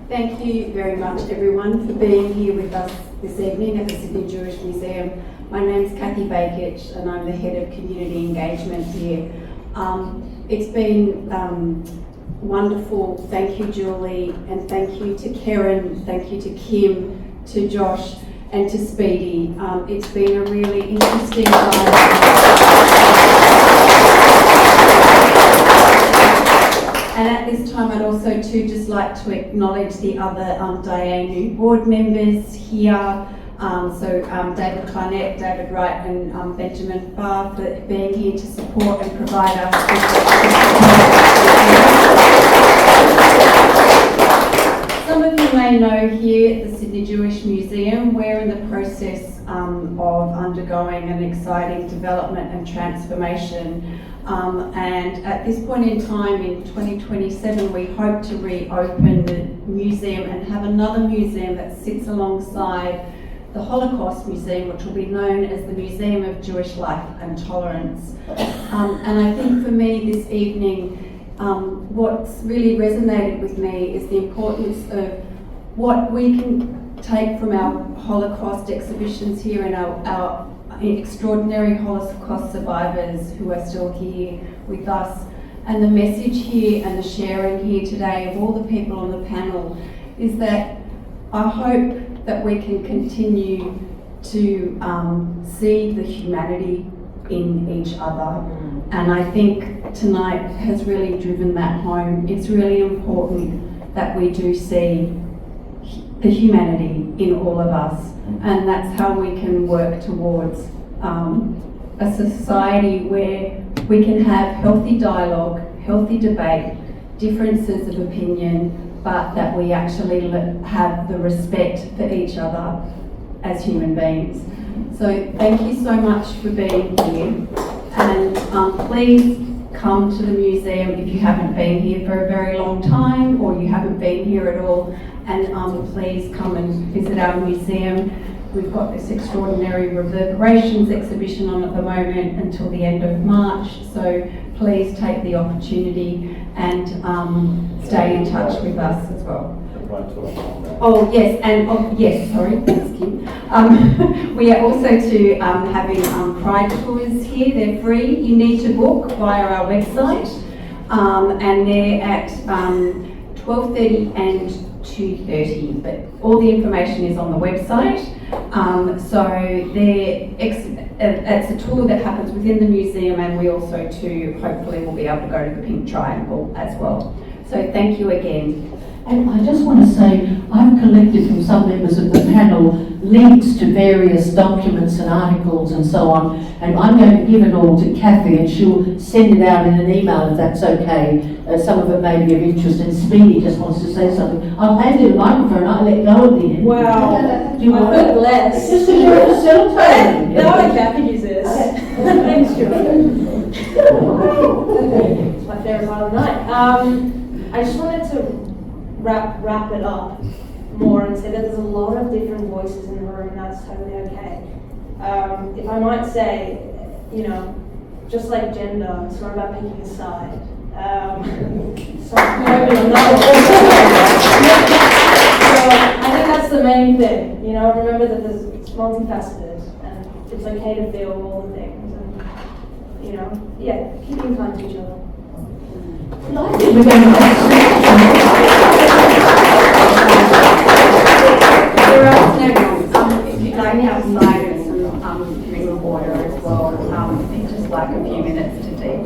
S19: Thank you very much, everyone, for being here with us this evening at the Sydney Jewish Museum. My name's Kathy Bakich, and I'm the Head of Community Engagement here. It's been wonderful. Thank you, Julie, and thank you to Karen, thank you to Kim, to Josh, and to Speedy. It's been a really interesting And at this time, I'd also too just like to acknowledge the other Dianu board members here. David Clarnett, David Wright and Benjamin Farr for being here to support and provide us with Some of you may know here at the Sydney Jewish Museum, we're in the process of undergoing an exciting development and transformation. And at this point in time, in 2027, we hope to reopen the museum and have another museum that sits alongside the Holocaust Museum, which will be known as the Museum of Jewish Life and Tolerance. And I think for me this evening, what's really resonated with me is the importance of what we can take from our Holocaust exhibitions here and our extraordinary Holocaust survivors who are still here with us. And the message here and the sharing here today of all the people on the panel is that I hope that we can continue to see the humanity in each other. And I think tonight has really driven that home. It's really important that we do see the humanity in all of us, and that's how we can work towards a society where we can have healthy dialogue, healthy debate, differences of opinion, but that we actually have the respect for each other as human beings. So thank you so much for being here, and please come to the museum if you haven't been here for a very long time or you haven't been here at all, and please come and visit our museum. We've got this extraordinary reverberations exhibition on at the moment until the end of March, so please take the opportunity and stay in touch with us as well. Oh yes, and yes, sorry, thanks Kim. We are also having Pride tours here. They're free. You need to book via our website, and they're at 12:30 and 2:30. But all the information is on the website. It's a tour that happens within the museum, and we also too hopefully will be able to go to the Pink Triangle as well. So thank you again.
S10: And I just want to say, I've collected from some members of the panel links to various documents and articles and so on, and I'm going to give it all to Kathy and she'll send it out in an email if that's okay. Some of it may be of interest, and Speedy just wants to say something. I'll hand you the microphone, I'll let go at the end.
S17: Wow.
S10: Do you want
S17: I'm blessed.
S10: Just because you're facilitating.
S17: No, I can't use this. Thanks, Julie. It's my favourite part of the night. I just wanted to wrap it up more and say that there's a lot of different voices in the room, and that's totally okay. If I might say, just like gender, it's not about picking a side. So I think that's the main thing. Remember that it's multifaceted, and it's okay to feel all the things, and keep being kind to each other.
S10: We're going to
S19: There are if you'd like outside and some drink of water as well, just like a few minutes to deep.